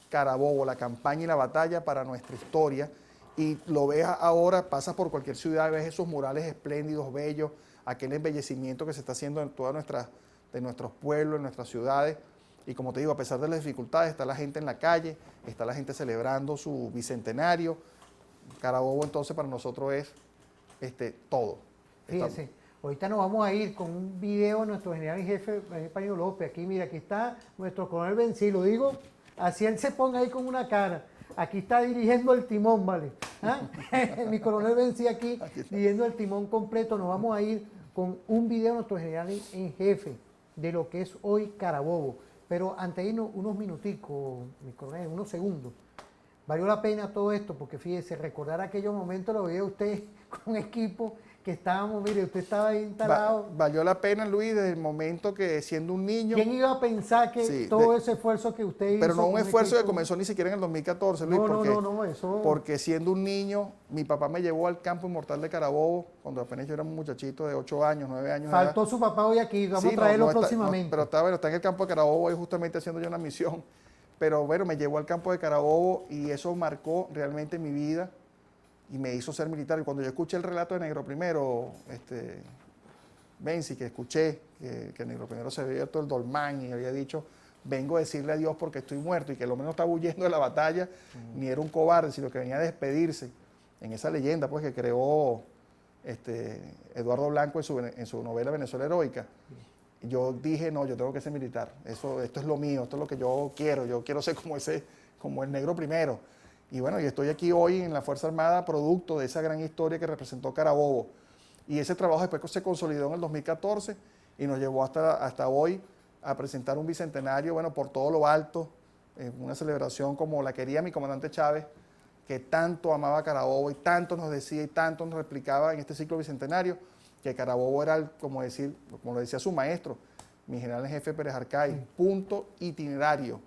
Carabobo, la campaña y la batalla para nuestra historia, y lo ves ahora, pasas por cualquier ciudad, ves esos murales espléndidos, bellos, aquel embellecimiento que se está haciendo en todas nuestros pueblos, en nuestras ciudades. Y como te digo, a pesar de las dificultades, está la gente en la calle, está la gente celebrando su bicentenario. Carabobo entonces para nosotros es todo. Fíjense, ahorita nos vamos a ir con un video de nuestro general en jefe, Paño López. Aquí, mira, aquí está nuestro coronel Bencí, lo digo, así él se ponga ahí con una cara. Aquí está dirigiendo el timón, ¿vale? ¿Ah? Mi coronel Bencí aquí dirigiendo el timón completo. Nos vamos a ir con un video de nuestro general en jefe de lo que es hoy Carabobo. Pero antes de irnos, unos minuticos, mi coronel, unos segundos. Valió la pena todo esto, porque fíjese, recordar aquellos momentos lo veía usted con equipo que estábamos, mire, usted estaba ahí instalado. Valió la pena, Luis, desde el momento que siendo un niño... ¿Quién iba a pensar que sí, todo ese esfuerzo que usted hizo? Pero no un esfuerzo que equipo, comenzó ni siquiera en el 2014, Luis, no, eso... porque siendo un niño, mi papá me llevó al campo inmortal de Carabobo, cuando apenas yo era un muchachito de 8 años, 9 años. Faltó su papá hoy aquí, vamos a traerlo próximamente. Pero está en el campo de Carabobo hoy justamente haciendo yo una misión. Pero bueno, me llevó al campo de Carabobo y eso marcó realmente mi vida y me hizo ser militar. Y cuando yo escuché el relato de Negro Primero, Benzi, que escuché que Negro Primero se había abierto el dolmán y había dicho, vengo a decirle a Dios porque estoy muerto, y que el hombre no estaba huyendo de la batalla, ni era un cobarde, sino que venía a despedirse, en esa leyenda pues que creó Eduardo Blanco en su novela Venezuela Heroica. Yo dije, no, yo tengo que ser militar, esto es lo mío, esto es lo que yo quiero ser como el Negro Primero. Y bueno, y estoy aquí hoy en la Fuerza Armada, producto de esa gran historia que representó Carabobo. Y ese trabajo después se consolidó en el 2014 y nos llevó hasta hoy a presentar un bicentenario, bueno, por todo lo alto, una celebración como la quería mi comandante Chávez, que tanto amaba a Carabobo y tanto nos decía y tanto nos replicaba en este ciclo bicentenario, que Carabobo era, como lo decía su maestro, mi general en jefe Pérez Arcay, punto itinerario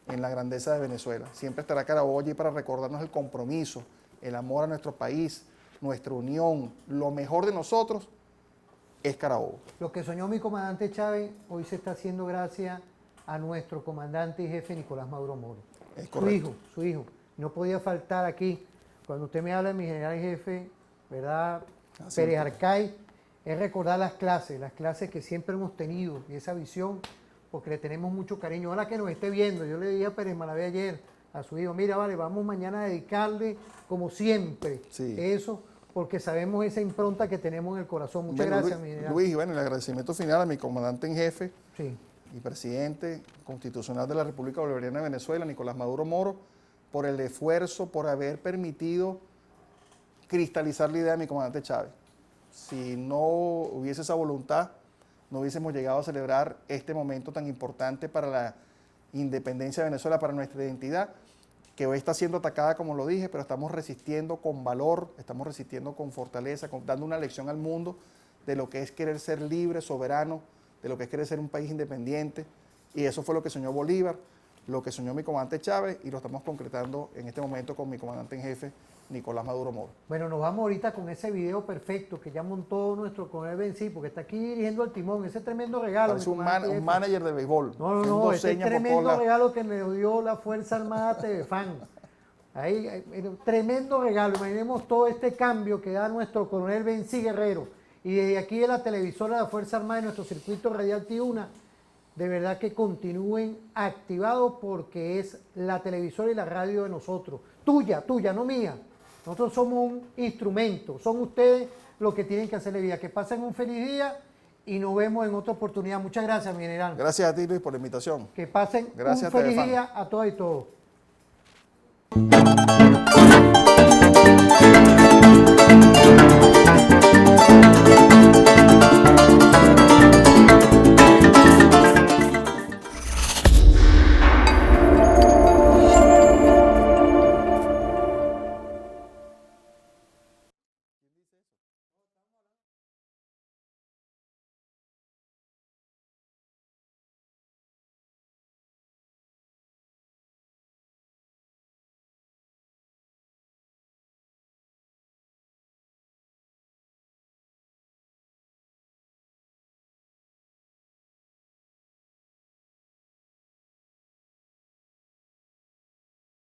en la grandeza de Venezuela. Siempre estará Carabobo allí para recordarnos el compromiso, el amor a nuestro país, nuestra unión, lo mejor de nosotros es Carabobo. Lo que soñó mi comandante Chávez hoy se está haciendo gracias a nuestro comandante y jefe Nicolás Maduro Moro. Es correcto. Su hijo. No podía faltar aquí. Cuando usted me habla de mi general en jefe, ¿verdad? Pérez Arcay, es recordar las clases que siempre hemos tenido y esa visión, porque le tenemos mucho cariño. Ahora que nos esté viendo, yo le dije a Pérez Malavé ayer, a su hijo, mira, vale, vamos mañana a dedicarle, como siempre, eso, porque sabemos esa impronta que tenemos en el corazón. Muchas gracias, mi general. Luis, y bueno, el agradecimiento final a mi comandante en jefe y presidente constitucional de la República Bolivariana de Venezuela, Nicolás Maduro Moro, por el esfuerzo, por haber permitido cristalizar la idea de mi comandante Chávez. Si no hubiese esa voluntad, no hubiésemos llegado a celebrar este momento tan importante para la independencia de Venezuela, para nuestra identidad, que hoy está siendo atacada, como lo dije, pero estamos resistiendo con valor, estamos resistiendo con fortaleza, dando una lección al mundo de lo que es querer ser libre, soberano, de lo que es querer ser un país independiente. Y eso fue lo que soñó Bolívar, lo que soñó mi comandante Chávez, y lo estamos concretando en este momento con mi comandante en jefe, Nicolás Maduro Moro. Bueno, nos vamos ahorita con ese video perfecto que ya montó nuestro coronel Bencí, porque está aquí dirigiendo el timón, ese tremendo regalo. Parece un manager de béisbol. No, ese tremendo regalo que me dio la Fuerza Armada Telefan. Ahí, tremendo regalo. Imaginemos todo este cambio que da nuestro coronel Bencí Guerrero. Y desde aquí de la televisora de la Fuerza Armada, de nuestro circuito radial T1, de verdad que continúen activados, porque es la televisora y la radio de nosotros. Tuya, no mía. Nosotros somos un instrumento, son ustedes los que tienen que hacerle vida. Que pasen un feliz día y nos vemos en otra oportunidad. Muchas gracias, mi general. Gracias a ti, Luis, por la invitación. Que pasen un feliz día a todas y todos.